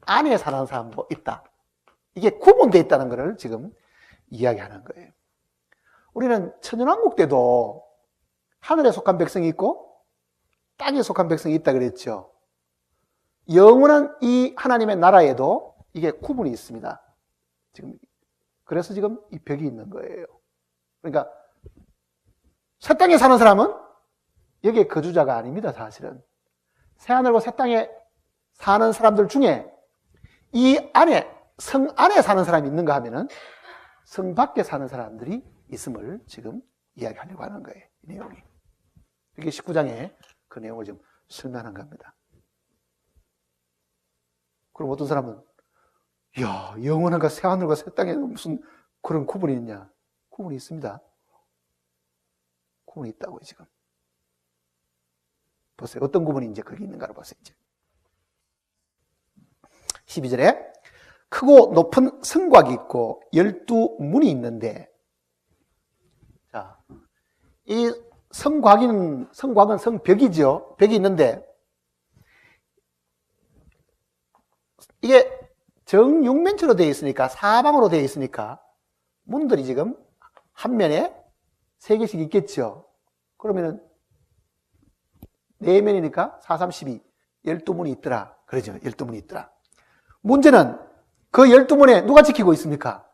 안에 사는 사람도 있다. 이게 구분되어 있다는 것을 지금 이야기하는 거예요. 우리는 천연왕국 때도 하늘에 속한 백성이 있고 땅에 속한 백성이 있다 그랬죠. 영원한 이 하나님의 나라에도 이게 구분이 있습니다. 지금 그래서 지금 이 벽이 있는 거예요. 그러니까 새 땅에 사는 사람은 여기에 거주자가 아닙니다. 사실은 새 하늘과 새 땅에 사는 사람들 중에 이 안에 성 안에 사는 사람이 있는가 하면은 성 밖에 사는 사람들이 있음을 지금 이야기하려고 하는 거예요. 이 내용이. 이게 19장에 그 내용을 좀 설명한 겁니다. 그럼 어떤 사람은 야, 영원한가 새 하늘과 새 땅에 무슨 그런 구분이 있냐? 구분이 있습니다. 구분이 있다고요, 지금. 보세요. 어떤 구분이 이제 거기 있는가를 보세요, 이제. 12절에 크고 높은 성곽이 있고 12문이 있는데, 자, 이 성곽은 성벽이죠. 벽이 있는데, 이게 정육면체로 되어 있으니까, 사방으로 되어 있으니까, 문들이 지금 한 면에 3개씩 있겠죠. 그러면은, 4면이니까 4, 3, 12, 12문이 있더라. 그러죠. 12문이 있더라. 문제는 그 12문에 누가 지키고 있습니까?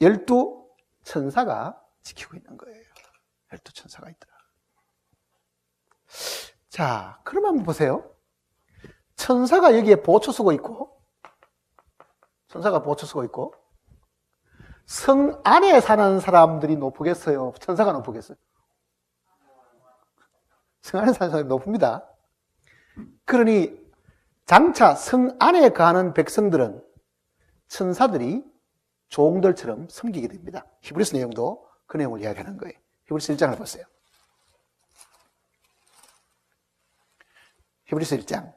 12천사가 지키고 있는 거예요. 12천사가 있더라. 자, 그럼 한번 보세요. 천사가 여기에 보초 쓰고 있고, 성 안에 사는 사람들이 높겠어요? 천사가 높겠어요? 성 안에 사는 사람이 높습니다. 그러니 장차 성 안에 가는 백성들은 천사들이 종들처럼 섬기게 됩니다. 히브리서 내용도 그 내용을 이야기하는 거예요. 히브리서 1장을 보세요. 히브리서 1장.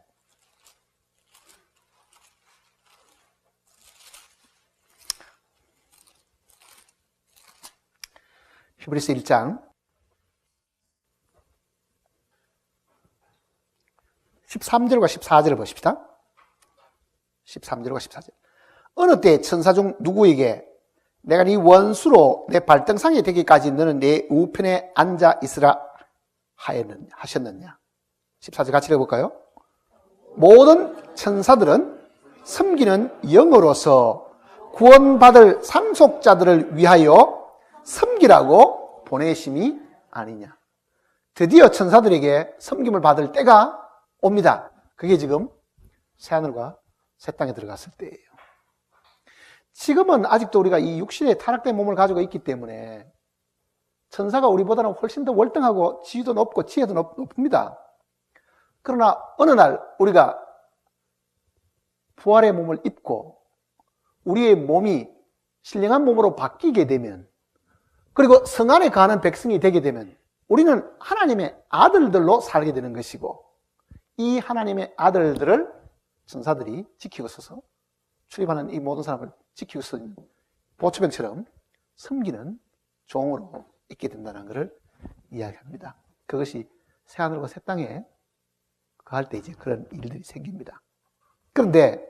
히브리서 1장 13절과 14절을 보십시다. 13절과 14절. 어느 때 천사 중 누구에게 내가 네 원수로 내 발등상에 되기까지 너는 내 우편에 앉아 있으라 하셨느냐. 14절 같이 읽어볼까요? 모든 천사들은 섬기는 영으로서 구원받을 상속자들을 위하여 섬기라고 보내심이 아니냐. 드디어 천사들에게 섬김을 받을 때가 옵니다. 그게 지금 새하늘과 새 땅에 들어갔을 때예요. 지금은 아직도 우리가 이 육신의 타락된 몸을 가지고 있기 때문에 천사가 우리보다는 훨씬 더 월등하고 지위도 높고 지혜도 높습니다. 그러나 어느 날 우리가 부활의 몸을 입고 우리의 몸이 신령한 몸으로 바뀌게 되면, 그리고 성 안에 가는 백성이 되게 되면 우리는 하나님의 아들들로 살게 되는 것이고, 이 하나님의 아들들을 천사들이 지키고 서서 출입하는 이 모든 사람을 지키고 서는 보초병처럼 섬기는 종으로 있게 된다는 것을 이야기합니다. 그것이 새하늘과 새 땅에 거할 때 이제 그런 일들이 생깁니다. 그런데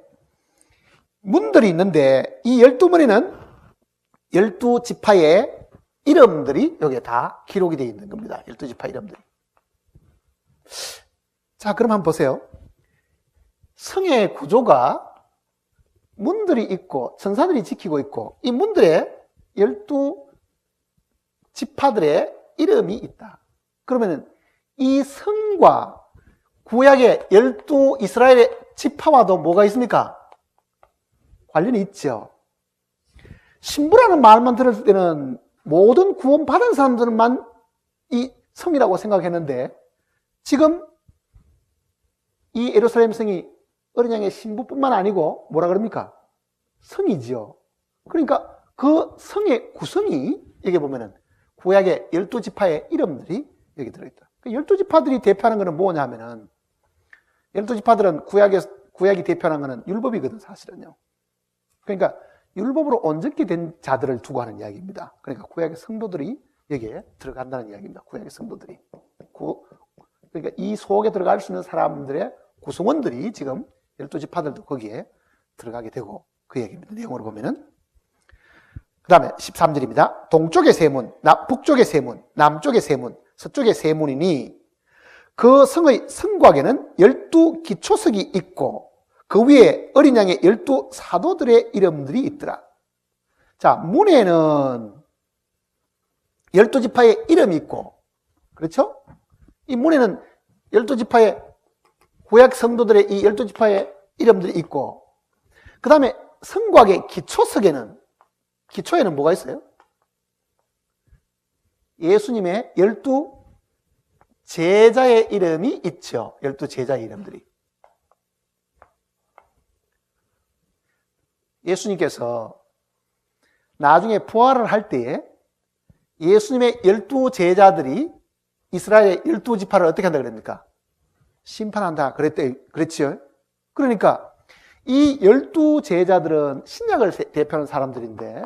문들이 있는데 이 12문에는 12지파의 이름들이 여기에 다 기록이 되어 있는 겁니다. 12지파 이름들이. 자, 그럼 한번 보세요. 성의 구조가 문들이 있고 천사들이 지키고 있고, 이 문들에 12지파들의 이름이 있다. 그러면은 이 성과 구약의 12 이스라엘의 지파와도 뭐가 있습니까? 관련이 있죠. 신부라는 말만 들을 때는 모든 구원받은 사람들만 이 성이라고 생각했는데, 지금 이 예루살렘 성이 어린 양의 신부뿐만 아니고 뭐라 그럽니까? 성이지요. 그러니까 그 성의 구성이 여기 보면은 구약의 12지파의 이름들이 여기 들어있다. 12지파들이 대표하는 것은 뭐냐 하면은, 12지파들은 구약이 대표하는 것은 율법이거든, 사실은요. 그러니까 율법으로 온전케 된 자들을 두고 하는 이야기입니다. 그러니까 구약의 성도들이 여기에 들어간다는 이야기입니다. 구약의 성도들이. 그러니까 이 속에 들어갈 수 있는 사람들의 구성원들이 지금 12지파들도 거기에 들어가게 되고, 그 얘기입니다. 내용으로 보면은. 그 다음에 13절입니다. 동쪽의 세 문, 북쪽의 세 문, 남쪽의 세 문, 서쪽의 세 문이니 그 성의 성곽에는 12기초석이 있고 그 위에 어린 양의 12사도들의 이름들이 있더라. 자, 문에는 12지파의 이름이 있고, 그렇죠? 이 문에는 12지파의 구약 성도들의 이 12지파의 이름들이 있고, 그 다음에 성곽의 기초에는 뭐가 있어요? 예수님의 12제자의 이름이 있죠. 12제자의 이름들이. 예수님께서 나중에 부활을 할 때에 예수님의 12제자들이 이스라엘의 12지파를 어떻게 한다 그랬습니까? 심판한다 그랬죠. 그러니까 이 12제자들은 신약을 대표하는 사람들인데,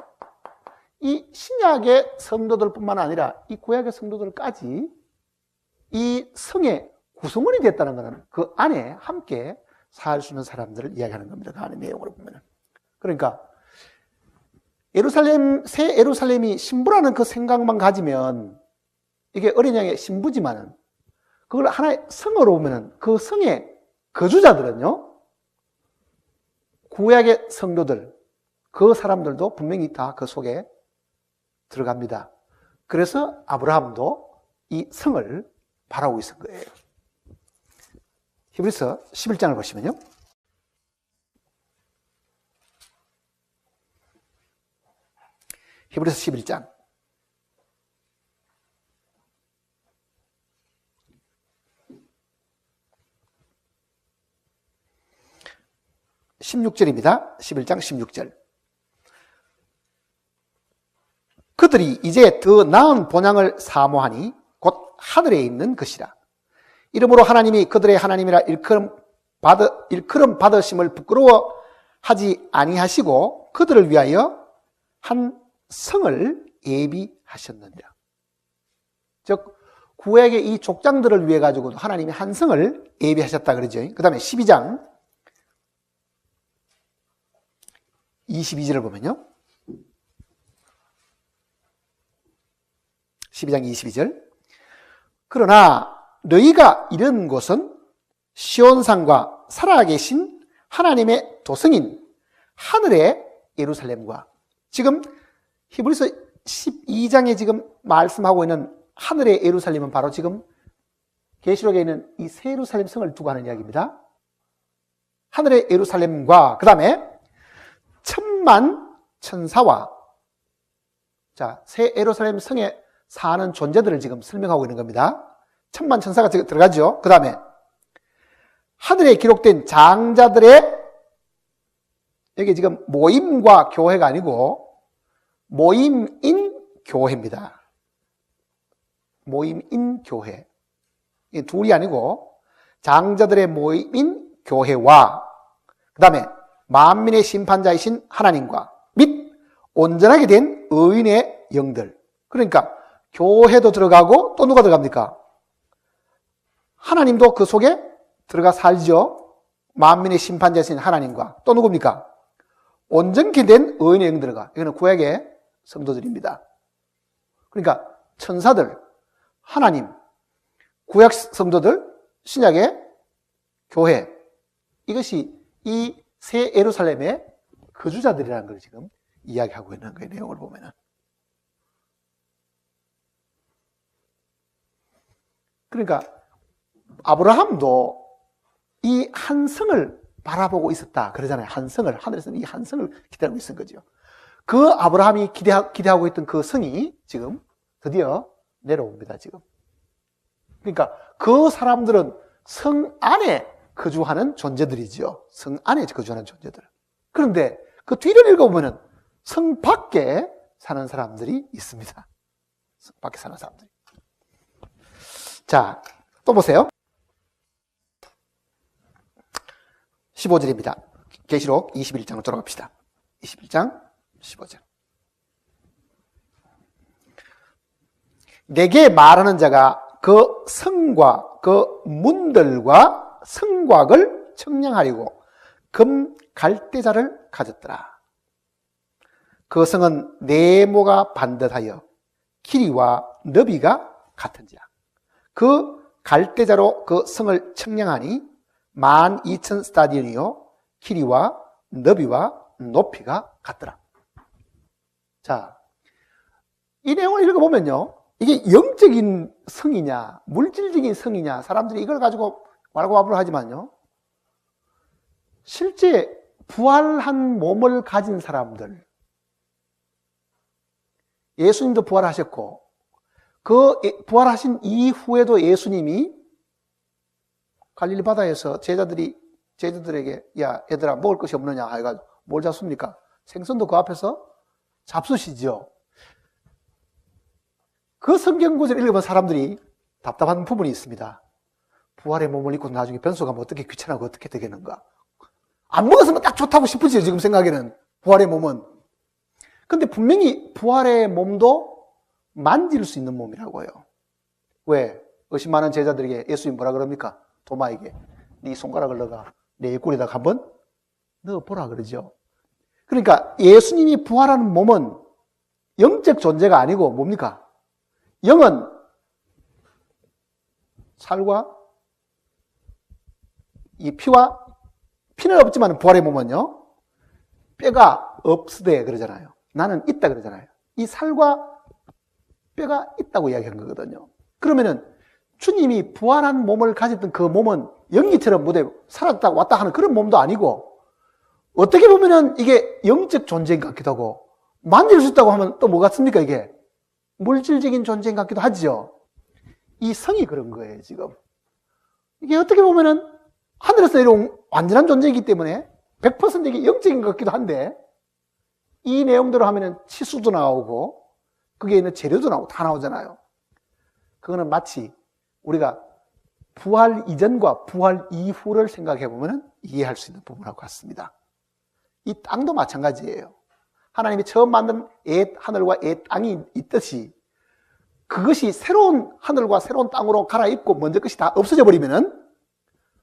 이 신약의 성도들뿐만 아니라 이 구약의 성도들까지 이 성의 구성원이 됐다는 것은 그 안에 함께 살 수 있는 사람들을 이야기하는 겁니다. 그 안의 내용으로 보면. 그러니까 새 예루살렘이 신부라는 그 생각만 가지면 이게 어린 양의 신부지만은, 그걸 하나의 성으로 보면은 그 성의 거주자들은요, 구약의 성도들, 그 사람들도 분명히 다 그 속에 들어갑니다. 그래서 아브라함도 이 성을 바라고 있을 거예요. 히브리서 11장을 보시면요. 히브리서 11장. 16절입니다. 11장 16절. 그것들이 이제 더 나은 본향을 사모하니 곧 하늘에 있는 것이라. 이러므로 하나님이 그들의 하나님이라 일컬음 받으심을 부끄러워하지 아니하시고 그들을 위하여 한 성을 예비하셨느니라. 즉 구약의 이 족장들을 위해 가지고도 하나님이 한 성을 예비하셨다 그러죠. 그 다음에 12장 22절을 보면요. 12장 22절. 그러나 너희가 이른 곳은 시온산과 살아계신 하나님의 도성인 하늘의 예루살렘과, 지금 히브리서 12장에 지금 말씀하고 있는 하늘의 예루살렘은 바로 지금 계시록에 있는 이 새 예루살렘 성을 두고 하는 이야기입니다. 하늘의 예루살렘과 그 다음에 천만 천사와, 자, 새 예루살렘 성에 사는 존재들을 지금 설명하고 있는 겁니다. 천만 천사가 들어가죠. 그 다음에 하늘에 기록된 장자들의, 여기 지금 모임과 교회가 아니고 모임인 교회입니다. 모임인 교회. 이게 둘이 아니고 장자들의 모임인 교회와 그 다음에 만민의 심판자이신 하나님과 및 온전하게 된 의인의 영들. 그러니까 교회도 들어가고 또 누가 들어갑니까? 하나님도 그 속에 들어가 살죠. 만민의 심판자이신 하나님과 또 누굽니까? 온전케 된 의인의 영 들어가. 이거는 구약의 성도들입니다. 그러니까 천사들, 하나님, 구약 성도들, 신약의 교회, 이것이 이 새 예루살렘의 거주자들이라는 걸 지금 이야기하고 있는 거예요. 내용을 보면은. 그러니까 아브라함도 이 한 성을 바라보고 있었다 그러잖아요. 한 성을, 하늘에서는 이 한 성을 기다리고 있었던 거죠. 그 아브라함이 기대하고 있던 그 성이 지금 드디어 내려옵니다. 지금. 그러니까 그 사람들은 성 안에 거주하는 존재들이죠. 성 안에 거주하는 존재들. 그런데 그 뒤를 읽어보면 성 밖에 사는 사람들이 있습니다. 성 밖에 사는 사람들이. 자, 또 보세요. 15절입니다. 계시록 21장으로 돌아갑시다. 21장 15절. 내게 말하는 자가 그 성과 그 문들과 성곽을 청량하려고 금 갈대자를 가졌더라. 그 성은 네모가 반듯하여 길이와 너비가 같은지라. 그 갈대자로 그 성을 청량하니 12,000 스타디온이요 길이와 너비와 높이가 같더라. 자, 이 내용을 읽어보면요, 이게 영적인 성이냐 물질적인 성이냐 사람들이 이걸 가지고 말고합을 하지만요, 실제 부활한 몸을 가진 사람들, 예수님도 부활하셨고 그 부활하신 이후에도 예수님이 갈릴리 바다에서 제자들에게 야 얘들아 먹을 것이 없느냐 해가지고 뭘 잡습니까? 생선도 그 앞에서 잡수시죠. 그 성경 구절을 읽으면 사람들이 답답한 부분이 있습니다. 부활의 몸을 입고 나중에 변소가면 어떻게 귀찮아고 어떻게 되겠는가? 안 먹었으면 딱 좋다고 싶으시죠, 지금 생각에는. 부활의 몸은. 근데 분명히 부활의 몸도 만질 수 있는 몸이라고 해요. 왜? 의심 많은 제자들에게 예수님 뭐라 그럽니까? 도마에게 네 손가락을 넣어가 내 입꼬리에다가 한번 넣어보라 그러죠. 그러니까 예수님이 부활하는 몸은 영적 존재가 아니고 뭡니까? 영은 살과 이 피는 없지만 부활의 몸은요, 뼈가 없으되 그러잖아요. 나는 있다 그러잖아요. 이 살과 뼈가 있다고 이야기한 거거든요. 그러면은 주님이 부활한 몸을 가졌던 그 몸은 연기처럼 무대에 살았다 왔다 하는 그런 몸도 아니고, 어떻게 보면은 이게 영적 존재인 것 같기도 하고, 만질 수 있다고 하면 또 뭐 같습니까? 이게 물질적인 존재인 것 같기도 하죠. 이 성이 그런 거예요, 지금. 이게 어떻게 보면은 하늘에서 내려온 완전한 존재이기 때문에 100% 이게 영적인 것 같기도 한데, 이 내용대로 하면은 치수도 나오고 거기에 있는 재료도 나오고 다 나오잖아요. 그거는 마치 우리가 부활 이전과 부활 이후를 생각해 보면 이해할 수 있는 부분하고 같습니다. 이 땅도 마찬가지예요. 하나님이 처음 만든 하늘과 땅이 있듯이 그것이 새로운 하늘과 새로운 땅으로 갈아입고 먼저 것이 다 없어져 버리면은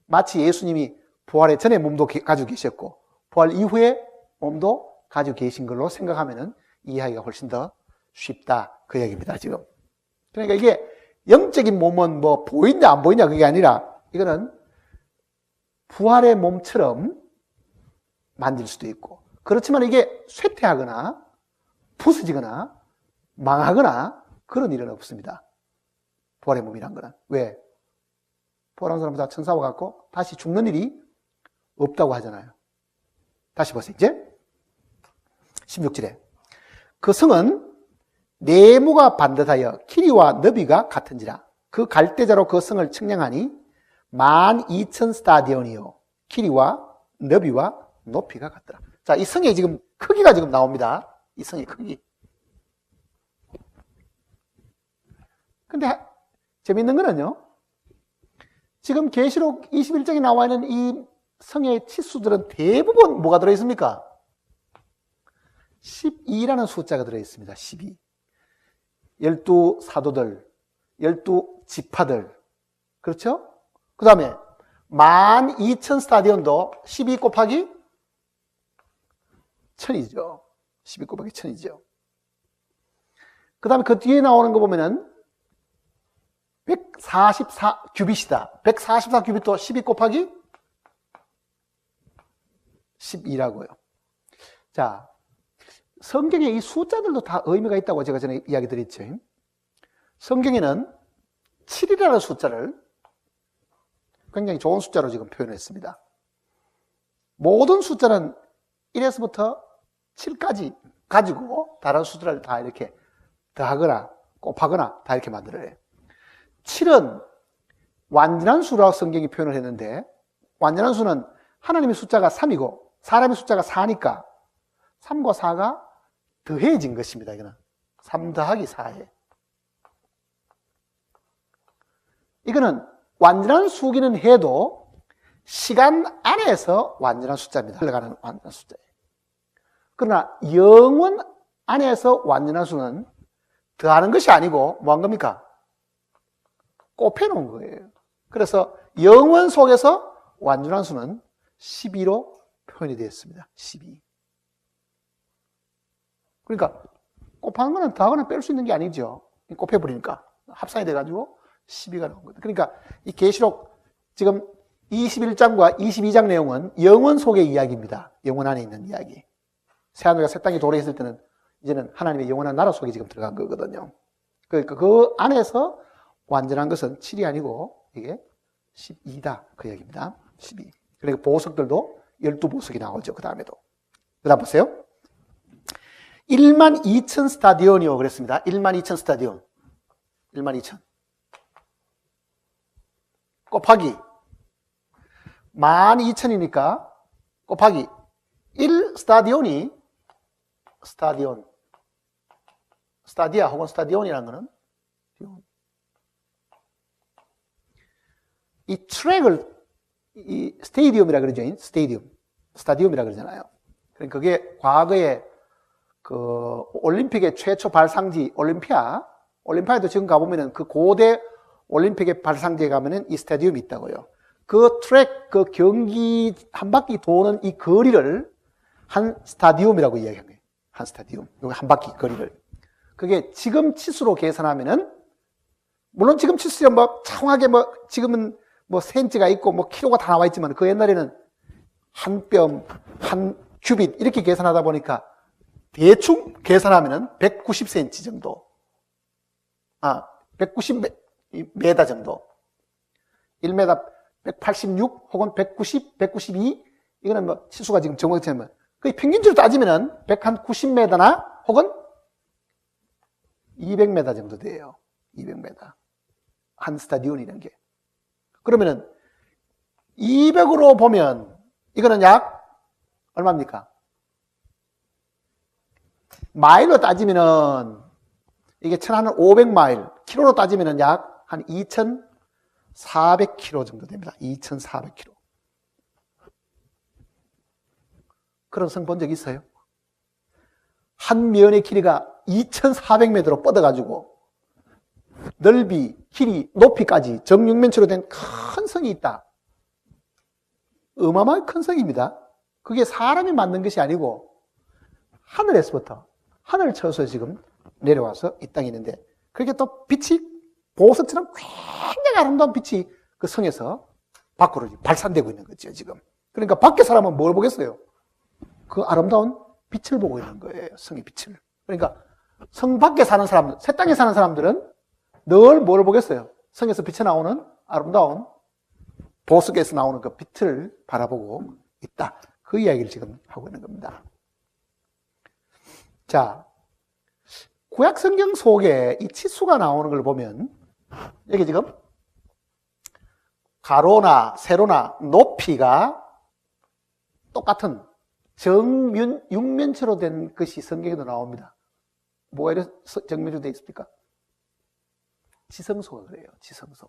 마치 예수님이 부활의 전에 몸도 가지고 계셨고 부활 이후에 몸도 가지고 계신 걸로 생각하면은 이해하기가 훨씬 더 쉽다 그 얘기입니다. 지금 그러니까 이게 영적인 몸은 뭐 보이냐 안 보이냐 그게 아니라 이거는 부활의 몸처럼 만질 수도 있고 그렇지만 이게 쇠퇴하거나 부서지거나 망하거나 그런 일은 없습니다. 부활의 몸이란 거는. 왜? 부활한 사람은 다 천사와 같고 다시 죽는 일이 없다고 하잖아요. 다시 보세요. 이제 16절에 그 성은 네모가 반듯하여 키리와 너비가 같은지라 그 갈대자로 그 성을 측량하니 12,000 스타디온이요 키리와 너비와 높이가 같더라. 자, 이 성의 지금 크기가 지금 나옵니다. 이 성의 크기. 근데 재밌는 거는요. 지금 계시록 21장에 나와 있는 이 성의 치수들은 대부분 뭐가 들어 있습니까? 12라는 숫자가 들어 있습니다. 12. 12 사도들, 12 지파들. 그렇죠? 그 다음에 12,000 스타디온도 12 곱하기 1000이죠. 12 곱하기 1000이죠. 그 다음에 그 뒤에 나오는 거 보면은 144 규빗이다. 144 규빗도 12 곱하기 12라고요. 자, 성경에 이 숫자들도 다 의미가 있다고 제가 전에 이야기 드렸죠. 성경에는 7이라는 숫자를 굉장히 좋은 숫자로 지금 표현했습니다. 모든 숫자는 1에서부터 7까지 가지고 다른 숫자를 다 이렇게 더하거나 곱하거나 다 이렇게 만들어요. 7은 완전한 수라고 성경이 표현을 했는데 완전한 수는 하나님의 숫자가 3이고 사람의 숫자가 4니까 3과 4가 더해진 것입니다. 이거는 3 더하기 4에 이거는 완전한 수기는 해도 시간 안에서 완전한 숫자입니다. 흘러가는 완전한 숫자예요. 그러나 영원 안에서 완전한 수는 더하는 것이 아니고 뭐 한 겁니까? 곱해놓은 거예요. 그래서 영원 속에서 완전한 수는 12로 표현이 되어 있습니다. 12. 그러니까 곱하는 거는 더하거나 뺄 수 있는 게 아니죠. 곱해버리니까 합산이 돼가지고 12가 나온 거다. 그러니까 이 계시록 지금 21장과 22장 내용은 영원 속의 이야기입니다. 영원 안에 있는 이야기. 새하늘과 새 땅이 도래했을 때는 이제는 하나님의 영원한 나라 속에 지금 들어간 거거든요. 그러니까 그 안에서 완전한 것은 7이 아니고 이게 12다. 그 얘기입니다. 12. 그러니까 보석들도 12보석이 나오죠. 그 다음에도. 그 다음 보세요. 12,000 스타디온이요. 그랬습니다. 12,000 스타디온. 12,000. 곱하기 12,000이니까 곱하기 1 스타디온이 스타디온. 스타디아 혹은 스타디온이라는 거는 이 트랙을 이 스테디움이라 그러죠. 스타디움이라 그러잖아요. 그러니까 그게 과거에 그 올림픽의 최초 발상지 올림피아에도 지금 가보면은 그 고대 올림픽의 발상지에 가면은 이 스타디움이 있다고요. 그 트랙, 그 경기 한 바퀴 도는 이 거리를 한 스타디움이라고 이야기한 거예요. 한 스타디움. 여기 한 바퀴 거리를. 그게 지금 치수로 계산하면은 물론 지금 치수야 뭐 정확하게 뭐 지금은 뭐 센치가 있고 뭐 키로가 다 나와 있지만 그 옛날에는 한 뼘, 한 큐빗 이렇게 계산하다 보니까 대충 계산하면은 190cm 정도. 190m 정도. 1m 186 혹은 190, 192 이거는 뭐 치수가 지금 정확히 하면 그 평균적으로 따지면은 190m나 혹은 200m 정도 돼요. 200m. 한 스타디온이라는 게. 그러면은 200으로 보면 이거는 약 얼마입니까? 마일로 따지면은 이게 천안은 500마일, 킬로로 따지면 약 한 2,400km 정도 됩니다. 2,400km. 그런 성 본 적 있어요? 한 면의 길이가 2,400m로 뻗어가지고 넓이, 길이, 높이까지 정육면체로 된 큰 성이 있다. 어마어마하게 큰 성입니다. 그게 사람이 만든 것이 아니고 하늘에서부터, 하늘을 쳐서 지금 내려와서 이 땅에 있는데, 그렇게 또 빛이 보석처럼 굉장히 아름다운 빛이 그 성에서 밖으로 발산되고 있는 거죠, 지금. 그러니까 밖에 사람은 뭘 보겠어요? 그 아름다운 빛을 보고 있는 거예요, 성의 빛을. 그러니까 성 밖에 사는 사람들, 새 땅에 사는 사람들은 늘 뭘 보겠어요? 성에서 빛이 나오는 아름다운 보석에서 나오는 그 빛을 바라보고 있다. 그 이야기를 지금 하고 있는 겁니다. 자, 구약 성경 속에 이 치수가 나오는 걸 보면, 여기 지금 가로나 세로나 높이가 똑같은 육면체로 된 것이 성경에도 나옵니다. 뭐가 이렇게 정면으로 되어 있습니까? 지성소가 그래요. 지성소.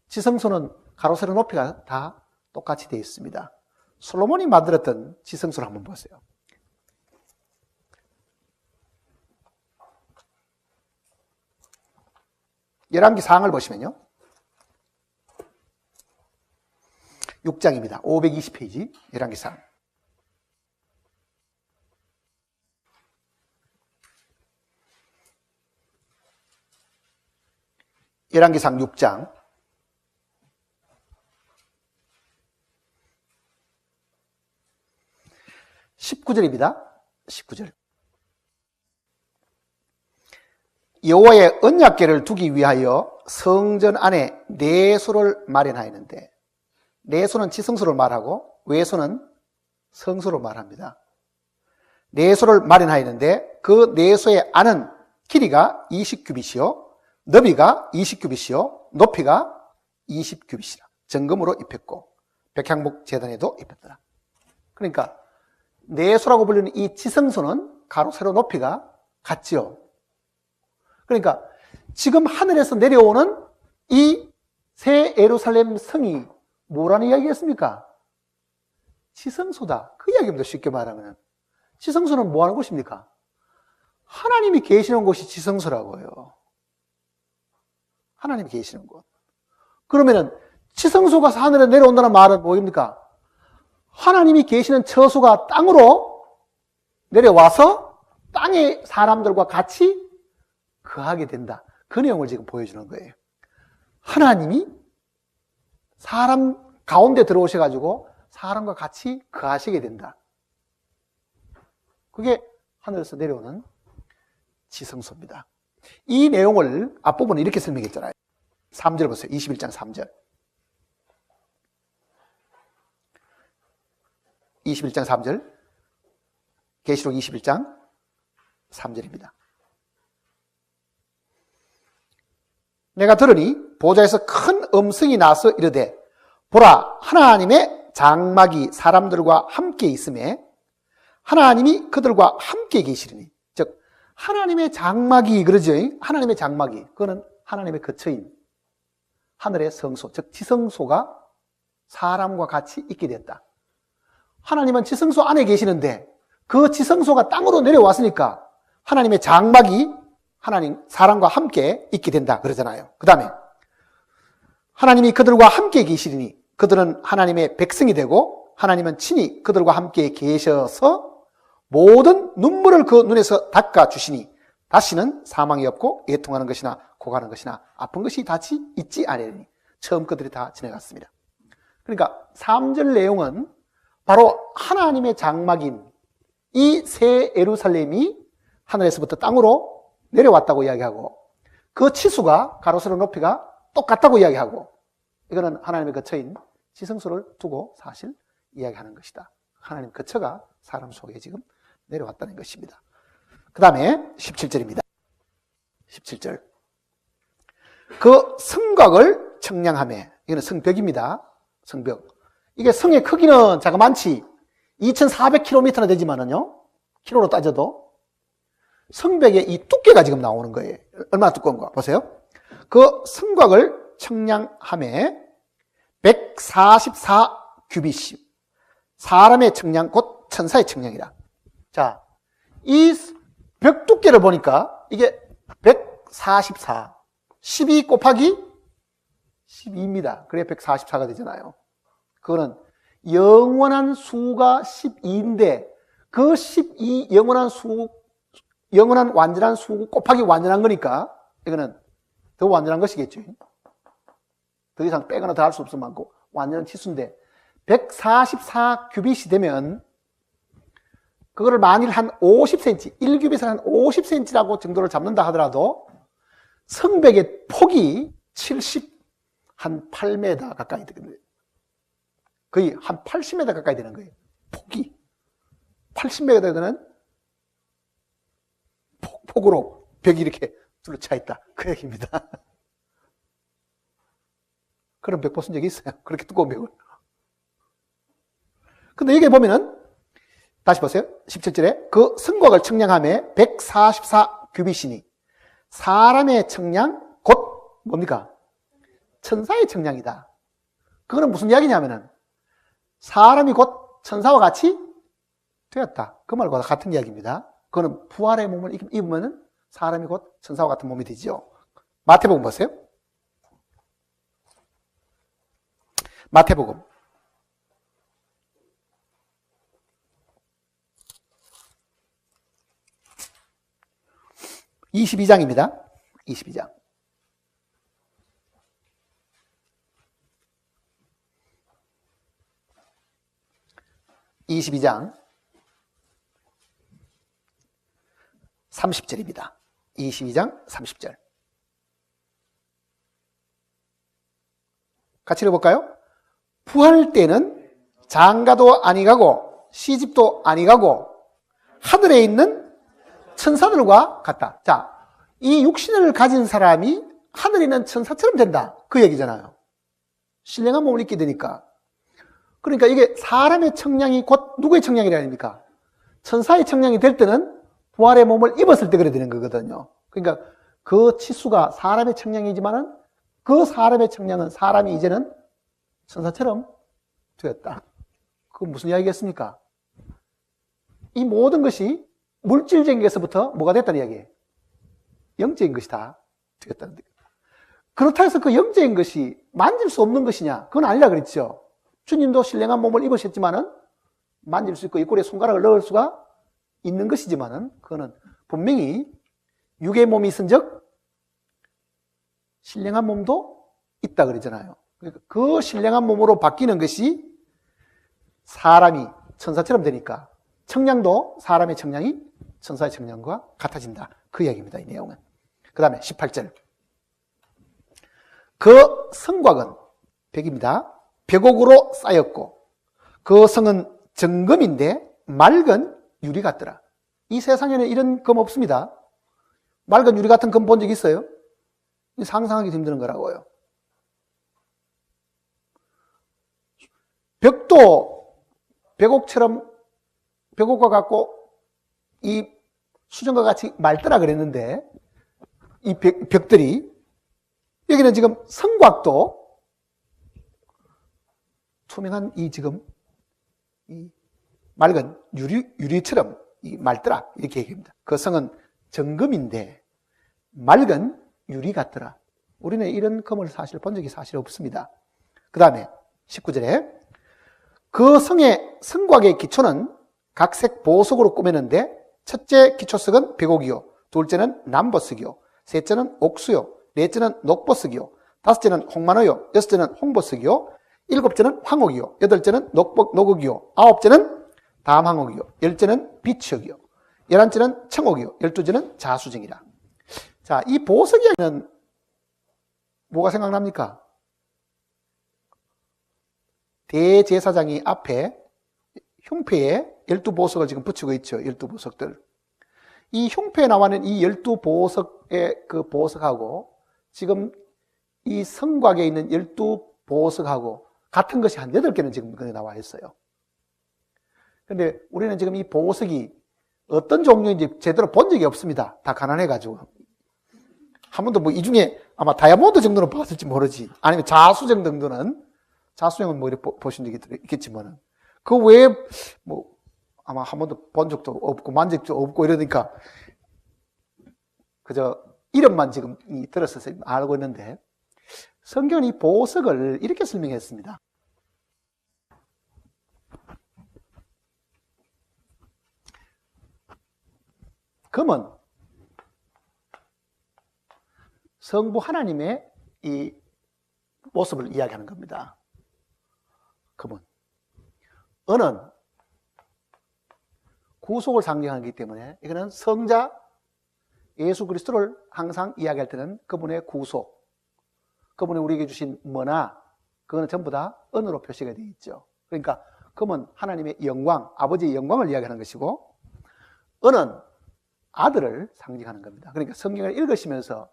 지성소는 가로 세로 높이가 다 똑같이 되어 있습니다. 솔로몬이 만들었던 지성소를 한번 보세요. 열왕기 사항을 보시면요. 6장입니다. 520페이지 열왕기 사항. 열왕기상 6장 19절입니다. 19절. 여호와의 언약궤를 두기 위하여 성전 안에 내소를 마련하였는데, 내소는 지성소를 말하고 외소는 성소를 말합니다. 내소를 마련하였는데 그 내소의 안은 길이가 20규빗이요 너비가 20규빗이요 높이가 20규빗이라 정금으로 입혔고 백향목 제단에도 입혔더라. 그러니까 내소라고 불리는 이 지성소는 가로 세로 높이가 같지요. 그러니까 지금 하늘에서 내려오는 이 새 예루살렘 성이 뭐라는 이야기겠습니까? 지성소다. 그 이야기입니다. 쉽게 말하면. 지성소는 뭐 하는 곳입니까? 하나님이 계시는 곳이 지성소라고요. 하나님이 계시는 곳. 그러면은 지성소가 하늘에 내려온다는 말은 뭐입니까? 하나님이 계시는 처소가 땅으로 내려와서 땅의 사람들과 같이 거하게 된다. 그 내용을 지금 보여주는 거예요. 하나님이 사람 가운데 들어오셔가지고 사람과 같이 거하시게 된다. 그게 하늘에서 내려오는 지성소입니다. 이 내용을 앞부분에 이렇게 설명했잖아요. 3절 보세요. 21장 3절. 21장 3절. 계시록 21장 3절입니다. 내가 들으니 보좌에서 큰 음성이 나서 이르되 보라 하나님의 장막이 사람들과 함께 있음에 하나님이 그들과 함께 계시리니, 즉 하나님의 장막이 그러죠. 하나님의 장막이 그거는 하나님의 거처인 하늘의 성소, 즉 지성소가 사람과 같이 있게 됐다. 하나님은 지성소 안에 계시는데 그 지성소가 땅으로 내려왔으니까 하나님의 장막이 하나님 사람과 함께 있게 된다 그러잖아요. 그 다음에 하나님이 그들과 함께 계시리니 그들은 하나님의 백성이 되고 하나님은 친히 그들과 함께 계셔서 모든 눈물을 그 눈에서 닦아주시니 다시는 사망이 없고 애통하는 것이나 고가는 것이나 아픈 것이 다시 있지 아니하니 처음 그들이 다 지나갔습니다. 그러니까 3절 내용은 바로 하나님의 장막인 이 새 예루살렘이 하늘에서부터 땅으로 내려왔다고 이야기하고 그 치수가 가로세로 높이가 똑같다고 이야기하고 이거는 하나님의 거처인 지성소를 두고 사실 이야기하는 것이다. 하나님 거처가 사람 속에 지금 내려왔다는 것입니다. 그 다음에 17절입니다. 17절. 그 성곽을 청량하매, 이거는 성벽입니다. 성벽. 이게 성의 크기는 자그만치 2,400km나 되지만은요, 키로로 따져도 성벽의 이 두께가 지금 나오는 거예요. 얼마나 두꺼운가 보세요. 그 성곽을 청량함에 144 규빗씩. 사람의 청량 곧 천사의 청량이라. 자, 이 벽 두께를 보니까 이게 144, 12 곱하기 12입니다. 그래 144가 되잖아요. 그거는 영원한 수가 12인데 그 12 영원한 완전한 수 곱하기 완전한 거니까 이거는 더 완전한 것이겠죠. 더 이상 빼거나 더 할 수 없을 만큼 완전한 치수인데 144 규빗이 되면 그거를 만일 한 50cm, 1규빗을 한 50cm라고 정도를 잡는다 하더라도 성벽의 폭이 한 8m 가까이 되거든요. 거의 한 80m 가까이 되는 거예요. 폭이. 80m 되는 폭으로 벽이 이렇게 둘러차 있다. 그 얘기입니다. 그런 벽 보신 적이 있어요? 그렇게 두꺼운 벽을. 근데 여기 보면은 다시 보세요. 17절에 그 성곽을 청량함에 144 규빗이니 사람의 청량 곧 뭡니까? 천사의 청량이다. 그거는 무슨 이야기냐면은 사람이 곧 천사와 같이 되었다. 그 말과 같은 이야기입니다. 그거는 부활의 몸을 입으면은 사람이 곧 천사와 같은 몸이 되죠. 마태복음 보세요. 마태복음 22장입니다. 22장. 22장 30절입니다. 22장 30절. 같이 읽어볼까요? 부활 때는 장가도 아니 가고 시집도 아니 가고 하늘에 있는 천사들과 같다. 자, 이 육신을 가진 사람이 하늘에 있는 천사처럼 된다. 그 얘기잖아요. 신령한 몸을 입게 되니까. 그러니까 이게 사람의 청량이 곧 누구의 청량이라 아닙니까? 천사의 청량이 될 때는 부활의 몸을 입었을 때 그래 되는 거거든요. 그러니까 그 치수가 사람의 청량이지만은 그 사람의 청량은 사람이 이제는 천사처럼 되었다. 그건 무슨 이야기겠습니까? 이 모든 것이 물질적인 것에서부터 뭐가 됐다는 이야기예요? 영적인 것이 다 되었다는 거예요. 그렇다 해서 그 영적인 것이 만질 수 없는 것이냐? 그건 아니라 그랬죠. 주님도 신령한 몸을 입으셨지만은 만질 수 있고 입꼬리에 손가락을 넣을 수가 있는 것이지만은 그거는 분명히 육의 몸이 있은즉 신령한 몸도 있다 그러잖아요. 그러니까 그 신령한 몸으로 바뀌는 것이 사람이 천사처럼 되니까 청량도 사람의 청량이 천사의 청량과 같아진다. 그 이야기입니다. 이 내용은. 그 다음에 18절. 그 성곽은 벽입니다. 벽옥으로 쌓였고 그 성은 정금인데 맑은 유리 같더라. 이 세상에는 이런 금 없습니다. 맑은 유리 같은 금 본 적 있어요? 상상하기 힘든 거라고요. 벽도 벽옥과 같고 이 수정과 같이 맑더라 그랬는데 이 벽들이 여기는 지금 성곽도 투명한 이 지금 이 맑은 유리처럼 이 맑더라 이렇게 얘기합니다. 그 성은 정금인데 맑은 유리 같더라. 우리는 이런 금을 사실 본 적이 사실 없습니다. 그 다음에 19절에 그 성곽의 기초는 각색 보석으로 꾸몄는데 첫째 기초석은 벽옥이요, 둘째는 남보석이요, 셋째는 옥수요, 넷째는 녹보석이요, 다섯째는 홍만호요, 여섯째는 홍보석이요, 일곱째는 황옥이요, 여덟째는 녹옥이요, 아홉째는 담황옥이요, 열째는 비치옥이요, 열한째는 청옥이요, 열두째는 자수정이라. 자, 이 보석이는 뭐가 생각납니까? 대제사장이 앞에 흉패에 12보석을 지금 붙이고 있죠. 12보석들. 이 흉패에 나와 있는 이 12보석의 그 보석하고 지금 이 성곽에 있는 12보석하고 같은 것이 한 8개는 지금 거기 나와 있어요. 그런데 우리는 지금 이 보석이 어떤 종류인지 제대로 본 적이 없습니다. 다 가난해가지고. 한 번도 뭐 이 중에 아마 다이아몬드 정도는 봤을지 모르지. 아니면 자수정 정도는, 자수정은 뭐 이렇게 보신 적이 있겠지만은. 그 외에 뭐 아마 한 번도 본 적도 없고 만적도 없고 이러니까 그저 이름만 지금 들었어서 알고 있는데, 성경은 이 보석을 이렇게 설명했습니다. 금은 성부 하나님의 이 모습을 이야기하는 겁니다. 금은. 은은 구속을 상징하기 때문에 이거는 성자 예수 그리스도를 항상 이야기할 때는 그분의 구속, 그분이 우리에게 주신 머나, 그거는 전부 다 은으로 표시가 되어 있죠. 그러니까 금은 하나님의 영광, 아버지의 영광을 이야기하는 것이고, 은은 아들을 상징하는 겁니다. 그러니까 성경을 읽으시면서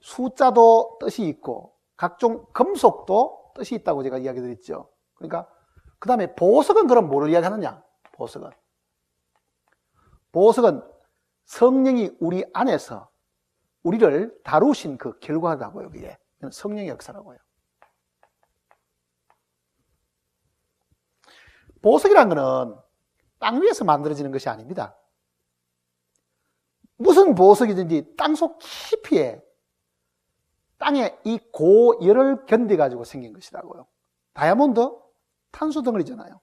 숫자도 뜻이 있고 각종 금속도 뜻이 있다고 제가 이야기 드렸죠. 그러니까 그 다음에 보석은 그럼 뭐를 이야기하느냐? 보석은 성령이 우리 안에서 우리를 다루신 그 결과라고요. 이게 성령의 역사라고요. 보석이라는 것은 땅 위에서 만들어지는 것이 아닙니다. 무슨 보석이든지 땅속 깊이에 땅의 이 고열을 견뎌가지고 생긴 것이라고요. 다이아몬드 탄소 덩어리잖아요.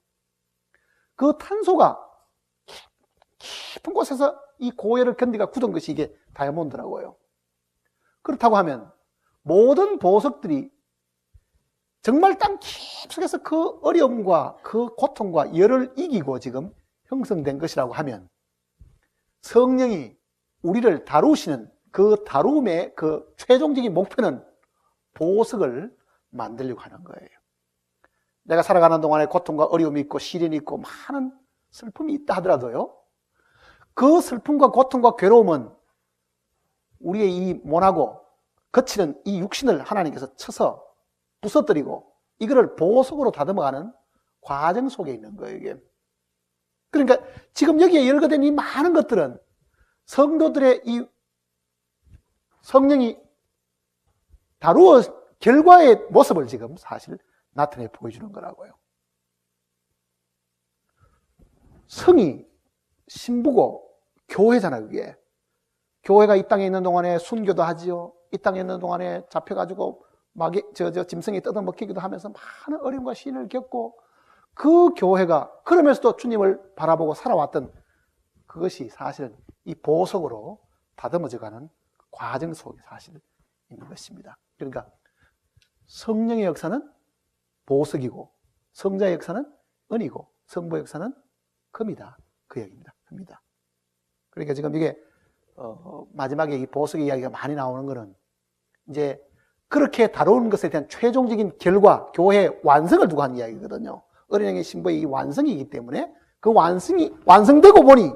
그 탄소가 깊은 곳에서 이 고열을 견디가 굳은 것이 이게 다이아몬드라고요. 그렇다고 하면 모든 보석들이 정말 땅 깊숙에서 그 어려움과 그 고통과 열을 이기고 지금 형성된 것이라고 하면, 성령이 우리를 다루시는 그 다룸의 그 최종적인 목표는 보석을 만들려고 하는 거예요. 내가 살아가는 동안에 고통과 어려움이 있고 시련이 있고 많은 슬픔이 있다 하더라도요, 그 슬픔과 고통과 괴로움은 우리의 이 모나고 거치는 이 육신을 하나님께서 쳐서 부서뜨리고 이거를 보석으로 다듬어가는 과정 속에 있는 거예요, 이게. 그러니까 지금 여기에 열거된 이 많은 것들은 성도들의 이 성령이 다루어 결과의 모습을 지금 사실 나타내 보여주는 거라고요. 성이 신부고 교회잖아요, 그게. 교회가 이 땅에 있는 동안에 순교도 하지요. 이 땅에 있는 동안에 잡혀가지고 짐승이 뜯어먹히기도 하면서 많은 어려움과 시련을 겪고, 그 교회가 그러면서도 주님을 바라보고 살아왔던 그것이 사실은 이 보석으로 다듬어져가는 과정 속에 사실 있는 것입니다. 그러니까 성령의 역사는 보석이고, 성자의 역사는 은이고, 성부의 역사는 금이다. 그 얘기입니다. 금이다. 그러니까 지금 이게 마지막에 이 보석의 이야기가 많이 나오는 거는 이제 그렇게 다루는 것에 대한 최종적인 결과, 교회의 완성을 두고 하는 이야기거든요. 어린양의 신부의 이 완성이기 때문에 그 완성이 완성되고 보니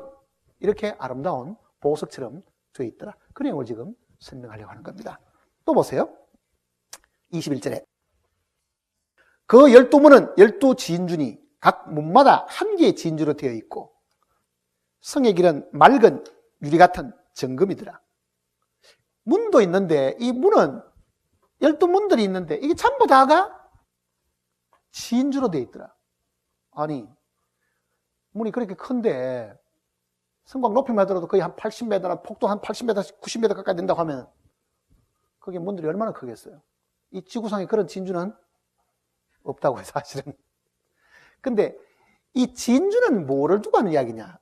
이렇게 아름다운 보석처럼 되어 있더라. 그 내용을 지금 설명하려고 하는 겁니다. 또 보세요. 21절에 그 12문은 12지인준이 각 문마다 한 개의 지인주로 되어 있고, 성의 길은 맑은 유리 같은 정금이더라. 문도 있는데 이 문은 12문들이 있는데 이게 전부 다가 지인주로 되어 있더라. 아니, 문이 그렇게 큰데 성곽 높이만 하더라도 거의 한 80m나 폭도 한 80m, 90m 가까이 된다고 하면 그게 문들이 얼마나 크겠어요. 이 지구상에 그런 진주는 없다고요, 사실은. 근데 이 진주는 뭐를 두고 하는 이야기냐?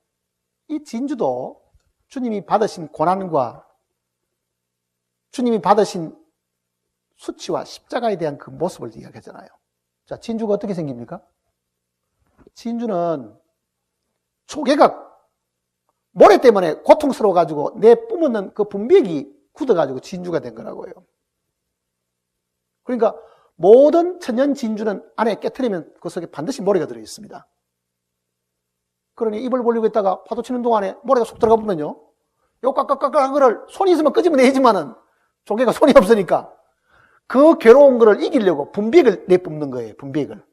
이 진주도 주님이 받으신 고난과 주님이 받으신 수치와 십자가에 대한 그 모습을 이야기하잖아요. 자, 진주가 어떻게 생깁니까? 진주는 조개가 모래 때문에 고통스러워가지고 내 뿜어놓은 그 분비액이 굳어가지고 진주가 된 거라고요. 그러니까 모든 천연 진주는 안에 깨트리면 그 속에 반드시 모래가 들어있습니다. 그러니 입을 벌리고 있다가 파도 치는 동안에 모래가 쏙 들어가 보면요, 요 깍깍깍깍한 거를 손이 있으면 끄집어내지만은 조개가 손이 없으니까 그 괴로운 거를 이기려고 분비액을 내뿜는 거예요, 분비액을.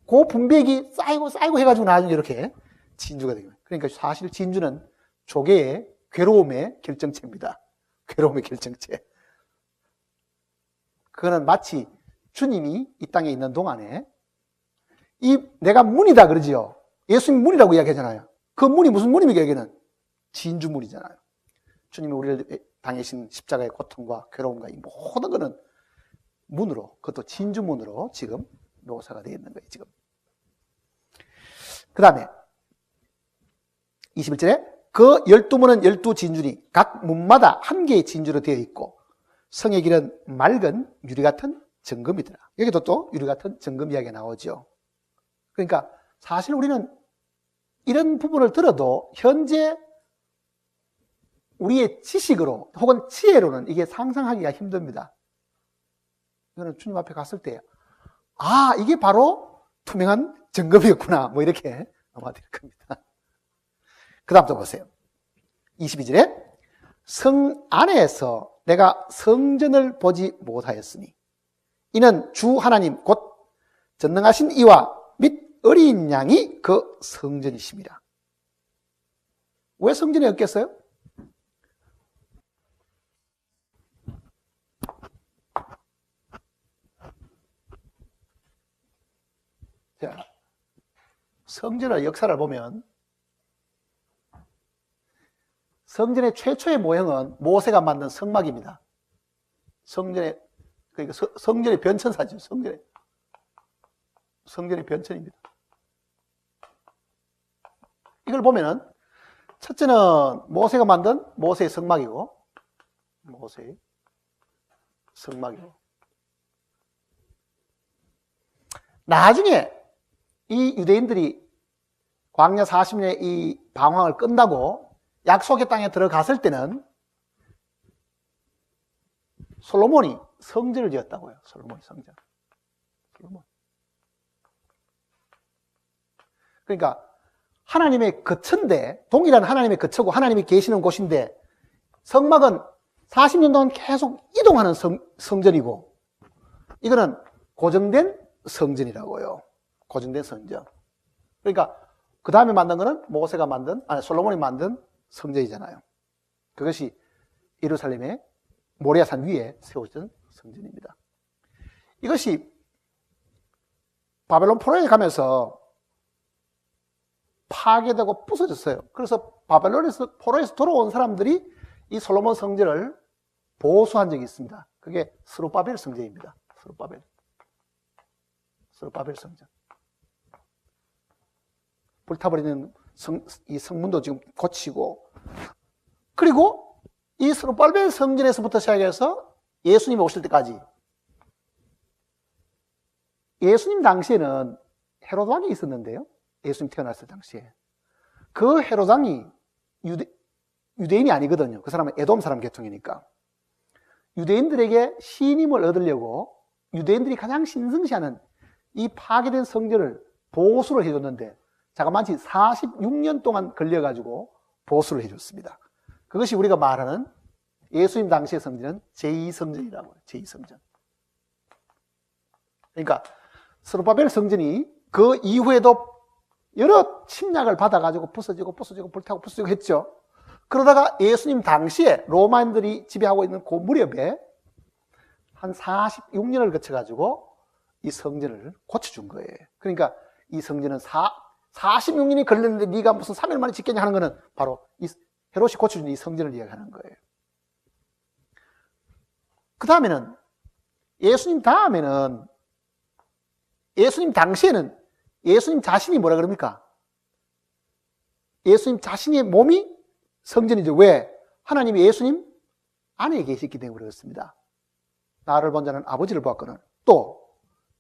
그 분비액이 쌓이고 해가지고 나중에 이렇게 진주가 되는 거예요. 그러니까 사실 진주는 조개의 괴로움의 결정체입니다. 괴로움의 결정체. 그거는 마치 주님이 이 땅에 있는 동안에 내가 문이다 그러지요. 예수님 문이라고 이야기하잖아요. 그 문이 무슨 문입니까? 여기는 진주문이잖아요. 주님이 우리를 당하신 십자가의 고통과 괴로움과 이 모든 것은 문으로, 그것도 진주문으로 지금 묘사가 되어 있는 거예요, 지금. 그 다음에 21절에 그 12문은 12진주니 각 문마다 한 개의 진주로 되어 있고 성의 길은 맑은 유리 같은 정금이더라. 여기도 또 유리 같은 정금 이야기가 나오죠. 그러니까 사실 우리는 이런 부분을 들어도 현재 우리의 지식으로 혹은 지혜로는 이게 상상하기가 힘듭니다. 이거는 주님 앞에 갔을 때 이게 바로 투명한 정금이었구나 뭐 이렇게 아마 될 겁니다. 그 다음 또 보세요. 22절에 성 안에서 내가 성전을 보지 못하였으니 이는 주 하나님 곧 전능하신 이와 및 어린 양이 그 성전이십니다. 왜 성전이 없겠어요? 자, 성전의 역사를 보면 성전의 최초의 모형은 모세가 만든 성막입니다. 그러니까 성전의 변천사죠. 성전의 변천입니다. 이걸 보면은 첫째는 모세가 만든 모세의 성막이고, 나중에 이 유대인들이 광야 40년의 이 방황을 끝나고 약속의 땅에 들어갔을 때는 솔로몬이 성전을 지었다고요. 솔로몬이 성전. 그러니까 하나님의 거처인데, 동일한 하나님의 거처고 하나님이 계시는 곳인데 성막은 40년 동안 계속 이동하는 성전이고 이거는 고정된 성전이라고요. 고정된 성전. 그러니까 그 다음에 만든 거는 솔로몬이 만든 성전이잖아요. 그것이 예루살렘의 모리아산 위에 세워진 성전입니다. 이것이 바벨론 포로에 가면서 파괴되고 부서졌어요. 그래서 포로에서 돌아온 사람들이 이 솔로몬 성전을 보수한 적이 있습니다. 그게 스룹바벨 성전입니다. 스룹바벨 성전. 불타버리는 이 성문도 지금 고치고, 그리고 이 스룹바벨 성전에서부터 시작해서 예수님이 오실 때까지, 예수님 당시에는 헤롯 왕이 있었는데요. 예수님 태어났을 당시에 그 헤롯 왕이 유대인이 아니거든요. 그 사람은 에돔 사람 계통이니까 유대인들에게 신임을 얻으려고 유대인들이 가장 신성시하는 이 파괴된 성전을 보수를 해줬는데 자그마치 46년 동안 걸려가지고 보수를 해줬습니다. 그것이 우리가 말하는 예수님 당시의 성전은 제2성전이라고 해요. 제2성전. 그러니까 스룹바벨 성전이 그 이후에도 여러 침략을 받아가지고 부서지고 불타고 부서지고 했죠. 그러다가 예수님 당시에 로마인들이 지배하고 있는 그 무렵에 한 46년을 거쳐가지고 이 성전을 고쳐준 거예요. 그러니까 이 성전은 46년이 걸렸는데 네가 무슨 3일 만에 짓겠냐 하는 거는 바로 이 헤롯이 고쳐준 이 성전을 이야기하는 거예요. 그 다음에는 예수님 당시에는 예수님 자신이 뭐라 그럽니까? 예수님 자신의 몸이 성전이죠. 왜? 하나님이 예수님 안에 계시기 때문에 그렇습니다. 나를 본 자는 아버지를 보았거든. 또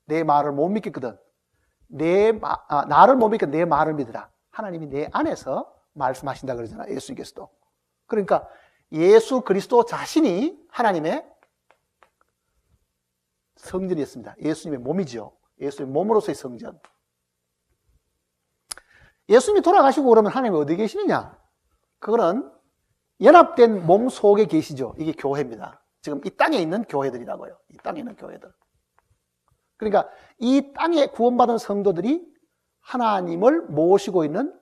내 말을 못 믿겠거든. 나를 못 믿게 내 말을 믿으라. 하나님이 내 안에서 말씀하신다 그러잖아요. 예수님께서도. 그러니까 예수 그리스도 자신이 하나님의 성전이었습니다. 예수님의 몸이죠. 예수님의 몸으로서의 성전. 예수님이 돌아가시고 그러면 하나님이 어디 계시느냐? 그거는 연합된 몸 속에 계시죠. 이게 교회입니다. 지금 이 땅에 있는 교회들이라고요. 이 땅에 있는 교회들. 그러니까 이 땅에 구원받은 성도들이 하나님을 모시고 있는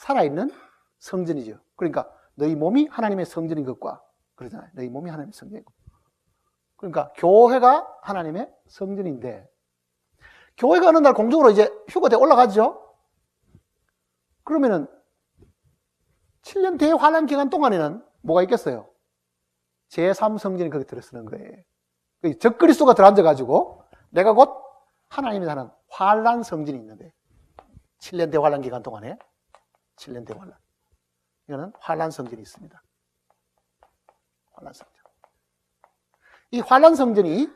살아있는 성전이죠. 그러니까 너희 몸이 하나님의 성전인 것과 그러잖아요. 너희 몸이 하나님의 성전인 것. 그러니까 교회가 하나님의 성전인데 교회가 어느 날 공적으로 이제 휴거돼 올라가죠. 그러면은 7년 대환란 기간 동안에는 뭐가 있겠어요? 제3성전이 거기 들어서는 거예요. 적그리스도가 들어앉아가지고 내가 곧 하나님이 사는 환란 성전이 있는데 7년 대환란 기간 동안에 7년 대환란 이거는 환란 성전이 있습니다. 환란 성전. 이 환란 성전이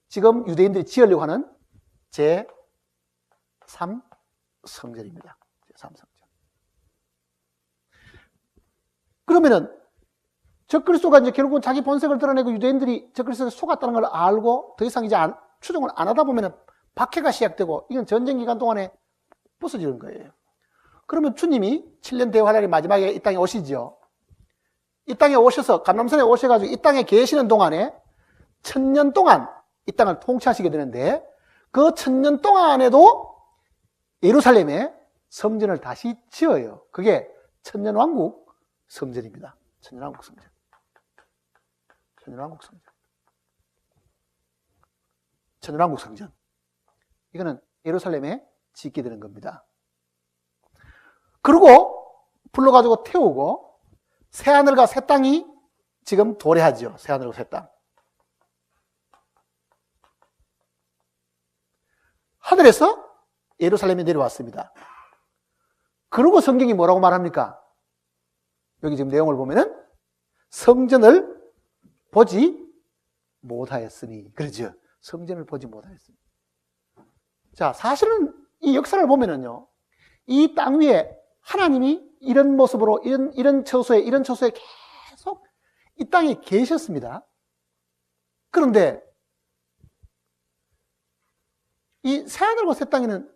지금 유대인들이 지으려고 하는 제3성전입니다. 제3성전. 그러면은 적그리스도가 이제 결국은 자기 본색을 드러내고 유대인들이 적그리스도에 속았다는 걸 알고 더 이상 이제 추종을 안 하다 보면은 박해가 시작되고 이건 전쟁 기간 동안에 부서지는 거예요. 그러면 주님이 7년 대환란이 마지막에 이 땅에 오시죠. 이 땅에 오셔서 감람산에 오셔가지고 이 땅에 계시는 동안에 1000년 동안 이 땅을 통치하시게 되는데 그 1000년 동안에도 예루살렘에 성전을 다시 지어요. 그게 천년왕국 성전입니다. 천년왕국 성전. 천년왕국 성전. 천년왕국 성전. 이거는 예루살렘에 짓게 되는 겁니다. 그리고 불러가지고 태우고 새하늘과 새 땅이 지금 도래하죠. 새하늘과 새 땅. 하늘에서 예루살렘에 내려왔습니다. 그리고 성경이 뭐라고 말합니까? 여기 지금 내용을 보면은 성전을 보지 못하였으니. 그러죠. 성전을 보지 못하였으니. 자, 사실은 이 역사를 보면은요, 이 땅 위에 하나님이 이런 모습으로, 이런 처소에 계속 이 땅에 계셨습니다. 그런데 이 새하늘과 새 땅에는,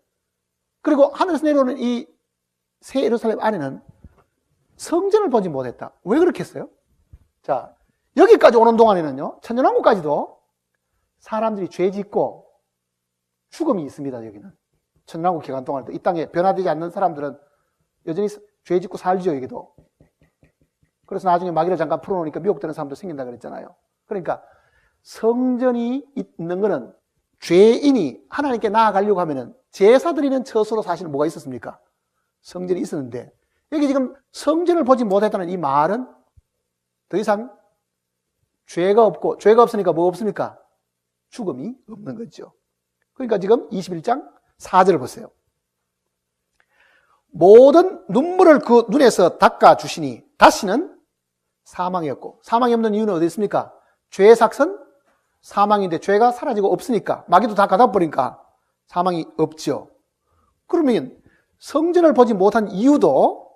그리고 하늘에서 내려오는 이 새 예루살렘 안에는 성전을 보지 못했다. 왜 그렇게 했어요? 자, 여기까지 오는 동안에는요, 천년왕국까지도 사람들이 죄 짓고 죽음이 있습니다, 여기는. 천년왕국 기간 동안에도 이 땅에 변화되지 않는 사람들은 여전히 죄 짓고 살죠, 여기도. 그래서 나중에 마귀를 잠깐 풀어놓으니까 미혹되는 사람도 생긴다 그랬잖아요. 그러니까 성전이 있는 거는 죄인이 하나님께 나아가려고 하면은 제사 드리는 처소로 사실 뭐가 있었습니까? 성전이 있었는데 여기 지금 성전을 보지 못했다는 이 말은 더 이상 죄가 없고, 죄가 없으니까 뭐 없습니까? 죽음이 없는 거죠. 그러니까 지금 21장 4절을 보세요. 모든 눈물을 그 눈에서 닦아주시니 다시는 사망이 없고, 사망이 없는 이유는 어디 있습니까? 죄의 삭선 사망인데 죄가 사라지고 없으니까, 마귀도 다 가둬버리니까 사망이 없죠. 그러면 성전을 보지 못한 이유도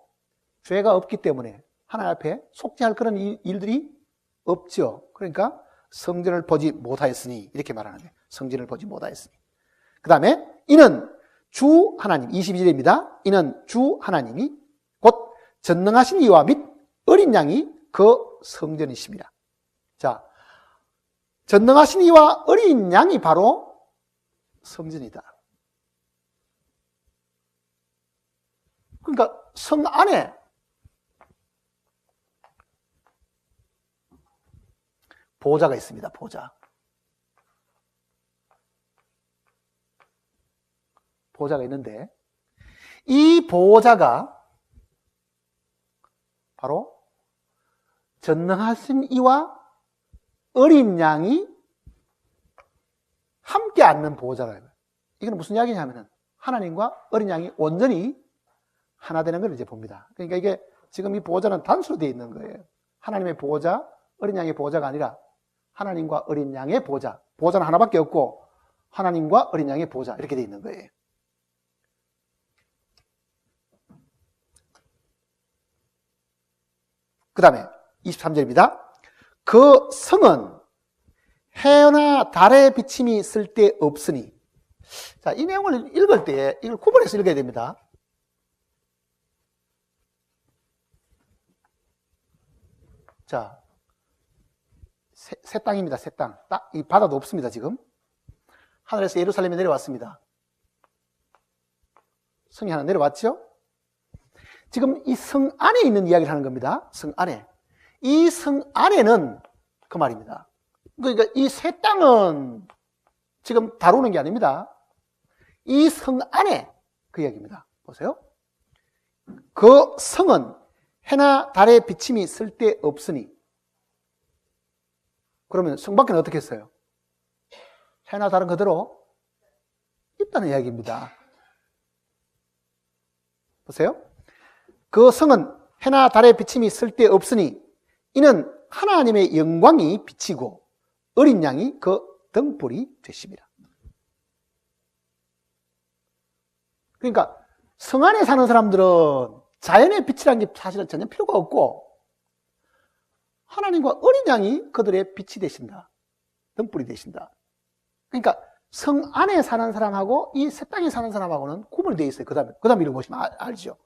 죄가 없기 때문에 하나님 앞에 속죄할 그런 일들이 없죠. 그러니까 성전을 보지 못하였으니, 이렇게 말하는 거예요. 성전을 보지 못하였으니. 그 다음에 이는 주 하나님, 22절입니다. 이는 주 하나님이 곧 전능하신 이와 및 어린 양이 그 성전이십니다. 자, 전능하신 이와 어린 양이 바로 성전이다. 그러니까 성 안에 보좌가 있습니다. 보좌가 있는데 이 보좌가 바로 전능하신 이와 어린 양이 함께 앉는 보좌라. 이건 무슨 이야기냐면은 하나님과 어린 양이 온전히 하나 되는 걸 이제 봅니다. 그러니까 이게 지금 이 보좌는 단수로 되어 있는 거예요. 하나님의 보좌, 어린 양의 보좌가 아니라 하나님과 어린 양의 보좌. 보좌는 하나밖에 없고 하나님과 어린 양의 보좌, 이렇게 되어 있는 거예요. 그 다음에 23절입니다. 그 성은 해나 달의 비침이 쓸데없으니. 자, 이 내용을 읽을 때 이걸 구분해서 읽어야 됩니다. 자, 새 땅입니다. 새 땅. 이 바다도 없습니다. 지금 하늘에서 예루살렘에 내려왔습니다. 성이 하나 내려왔죠. 지금 이 성 안에 있는 이야기를 하는 겁니다. 성 안에. 이 성 안에는 그 말입니다. 그러니까 이 새 땅은 지금 다루는 게 아닙니다. 이 성 안에 그 이야기입니다. 보세요. 그 성은 해나 달의 비침이 쓸데없으니. 그러면 성 밖에는 어떻게 했어요? 해나 달은 그대로 있다는 이야기입니다. 보세요. 그 성은 해나 달의 비침이 쓸데없으니 이는 하나님의 영광이 비치고 어린 양이 그 등불이 되십니다. 그러니까 성 안에 사는 사람들은 자연의 빛이라는 게 사실은 전혀 필요가 없고 하나님과 어린 양이 그들의 빛이 되신다. 등불이 되신다. 그러니까 성 안에 사는 사람하고 이 새 땅에 사는 사람하고는 구분이 되어 있어요. 그 다음에 이런 거 보시면 알죠.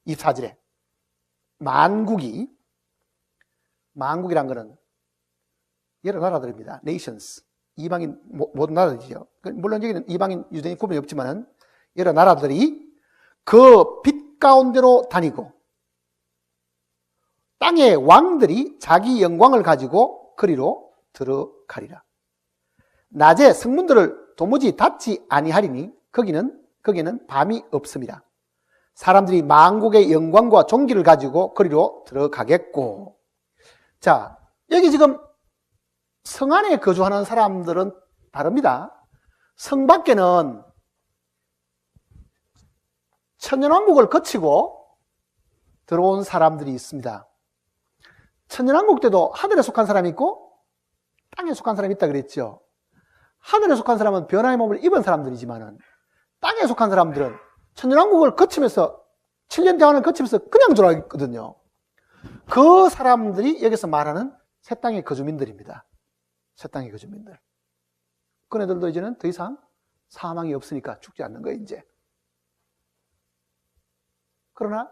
24절에 만국이란 거는 여러 나라들입니다. nations. 이방인 모든 나라들이죠. 물론 여기는 이방인 유대인 구분이 없지만은 여러 나라들이 그 빛 가운데로 다니고 땅의 왕들이 자기 영광을 가지고 그리로 들어가리라. 낮에 성문들을 도무지 닫지 아니하리니 거기는 밤이 없습니다. 사람들이 만국의 영광과 존귀를 가지고 그리로 들어가겠고. 자, 여기 지금 성 안에 거주하는 사람들은 다릅니다. 성 밖에는 천년왕국을 거치고 들어온 사람들이 있습니다. 천년왕국 때도 하늘에 속한 사람이 있고 땅에 속한 사람이 있다 그랬죠. 하늘에 속한 사람은 변화의 몸을 입은 사람들이지만은 땅에 속한 사람들은 천년왕국을 거치면서 7년 대환을 거치면서 그냥 돌아가거든요. 그 사람들이 여기서 말하는 새 땅의 거주민들입니다. 새 땅의 거주민들. 그네들도 이제는 더 이상 사망이 없으니까 죽지 않는 거예요, 이제. 그러나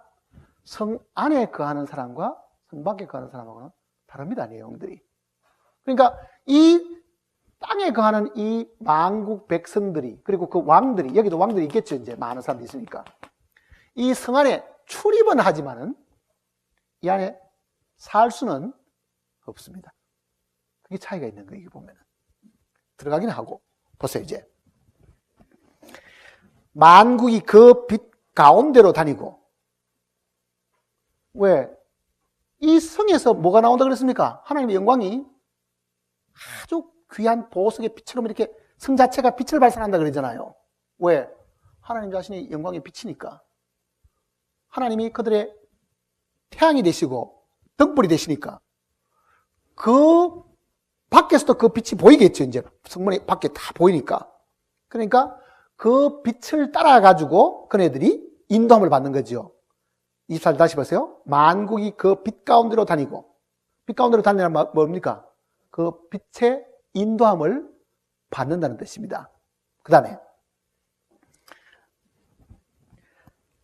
성 안에 거하는 사람과 성 밖에 거하는 사람하고는 다릅니다, 내용들이. 그러니까 이 땅에 거하는 이 만국 백성들이, 그리고 그 왕들이, 여기도 왕들이 있겠죠, 이제 많은 사람들이 있으니까. 이 성 안에 출입은 하지만은 이 안에 살 수는 없습니다. 그게 차이가 있는 거예요, 이게 보면은. 들어가긴 하고. 보세요, 이제. 만국이 그 빛 가운데로 다니고. 왜? 이 성에서 뭐가 나온다 그랬습니까? 하나님의 영광이 아주 귀한 보석의 빛처럼 이렇게 성 자체가 빛을 발산한다 그러잖아요. 왜? 하나님 자신이 영광의 빛이니까. 하나님이 그들의 태양이 되시고 등불이 되시니까 그 밖에서도 그 빛이 보이겠죠. 이제 성문이 밖에 다 보이니까. 그러니까 그 빛을 따라가지고 그네들이 인도함을 받는 거죠. 24절 다시 보세요. 만국이 그 빛 가운데로 다니고, 빛 가운데로 다니는 뭡니까? 그 빛의 인도함을 받는다는 뜻입니다. 그 다음에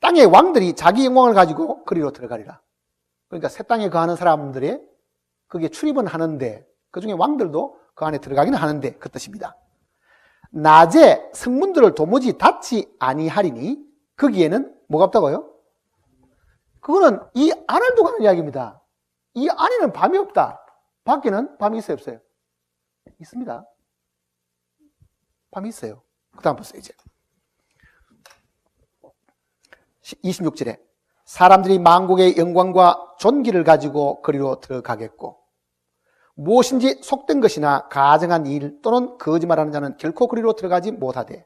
땅의 왕들이 자기 영광을 가지고 그리로 들어가리라. 그러니까 새 땅에 거하는 사람들의 그게 출입은 하는데 그 중에 왕들도 그 안에 들어가기는 하는데 그 뜻입니다. 낮에 성문들을 도무지 닫지 아니하리니 거기에는 뭐가 없다고요? 그거는 이 안을 두고 하는 이야기입니다. 이 안에는 밤이 없다. 밖에는 밤이 있어요, 없어요? 있습니다. 밤이 있어요. 그 다음 보세요, 이제. 26절에 사람들이 만국의 영광과 존귀를 가지고 그리로 들어가겠고 무엇인지 속된 것이나 가정한 일 또는 거짓말하는 자는 결코 그리로 들어가지 못하되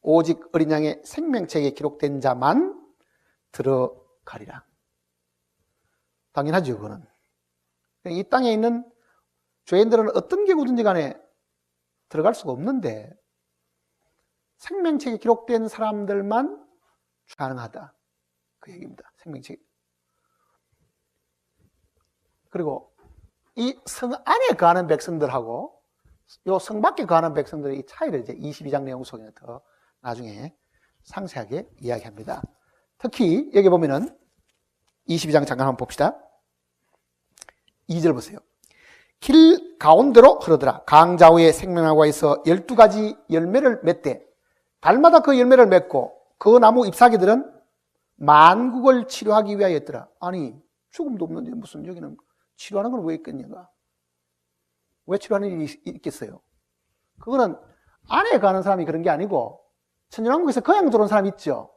오직 어린 양의 생명책에 기록된 자만 들어가리라. 당연하죠, 그거는. 이 땅에 있는 죄인들은 어떤 경우든지 간에 들어갈 수가 없는데 생명책에 기록된 사람들만 가능하다. 그 얘기입니다. 생명책. 그리고 이 성 안에 거하는 백성들하고 요 성 밖에 거하는 백성들의 이 차이를 이제 22장 내용 속에 더 나중에 상세하게 이야기합니다. 특히 여기 보면은 22장 잠깐 한번 봅시다. 2절 보세요. 길 가운데로 흐르더라. 강자우에 생명나무가 있어 12가지 열매를 맺되 달마다 그 열매를 맺고 그 나무 잎사귀들은 만국을 치료하기 위하였더라. 아니, 죽음도 없는데 무슨 여기는 치료하는 건 왜 있겠냐가? 왜 치료하는 일이 있겠어요? 그거는 안에 가는 사람이 그런 게 아니고 천년왕국에서 그냥 들어온 사람 있죠.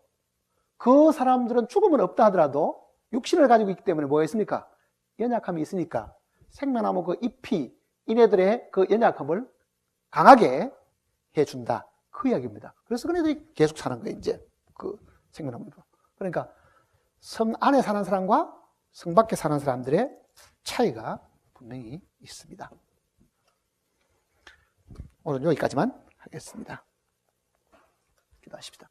그 사람들은 죽음은 없다 하더라도 육신을 가지고 있기 때문에 뭐가 있습니까? 연약함이 있으니까 생명나무 그 잎이 이네들의 그 연약함을 강하게 해준다. 그 이야기입니다. 그래서 그네들이 계속 사는 거예요, 이제. 그 생명나무로. 그러니까 성 안에 사는 사람과 성 밖에 사는 사람들의 차이가 분명히 있습니다. 오늘 여기까지만 하겠습니다. 기도하십시다.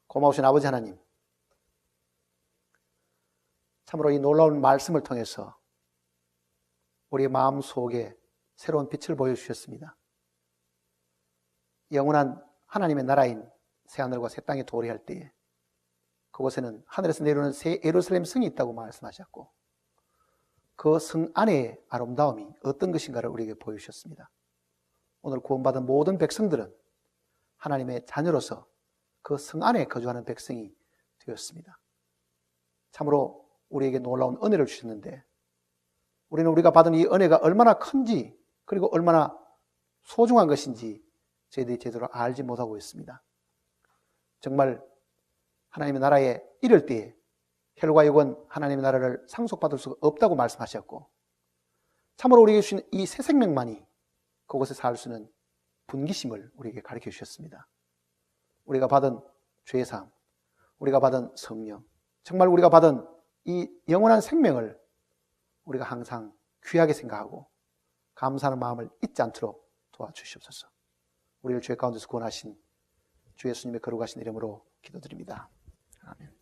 고마우신 아버지 하나님, 참으로 이 놀라운 말씀을 통해서 우리의 마음 속에 새로운 빛을 보여주셨습니다. 영원한 하나님의 나라인 새하늘과 새 땅에 도래할 때에 그곳에는 하늘에서 내려오는 새 예루살렘 성이 있다고 말씀하셨고 그 성 안의 아름다움이 어떤 것인가를 우리에게 보여주셨습니다. 오늘 구원받은 모든 백성들은 하나님의 자녀로서 그 성 안에 거주하는 백성이 되었습니다. 참으로 우리에게 놀라운 은혜를 주셨는데 우리는 우리가 받은 이 은혜가 얼마나 큰지 그리고 얼마나 소중한 것인지 저희들이 제대로 알지 못하고 있습니다. 정말 하나님의 나라에 이를 때에 혈과 육은 하나님의 나라를 상속받을 수가 없다고 말씀하셨고 참으로 우리에게 주신 이 새 생명만이 그곳에 살 수 있는 분기심을 우리에게 가르쳐 주셨습니다. 우리가 받은 죄사함, 우리가 받은 성령, 정말 우리가 받은 이 영원한 생명을 우리가 항상 귀하게 생각하고 감사하는 마음을 잊지 않도록 도와주시옵소서. 우리를 죄 가운데서 구원하신 주 예수님의 거룩하신 이름으로 기도드립니다. 아멘.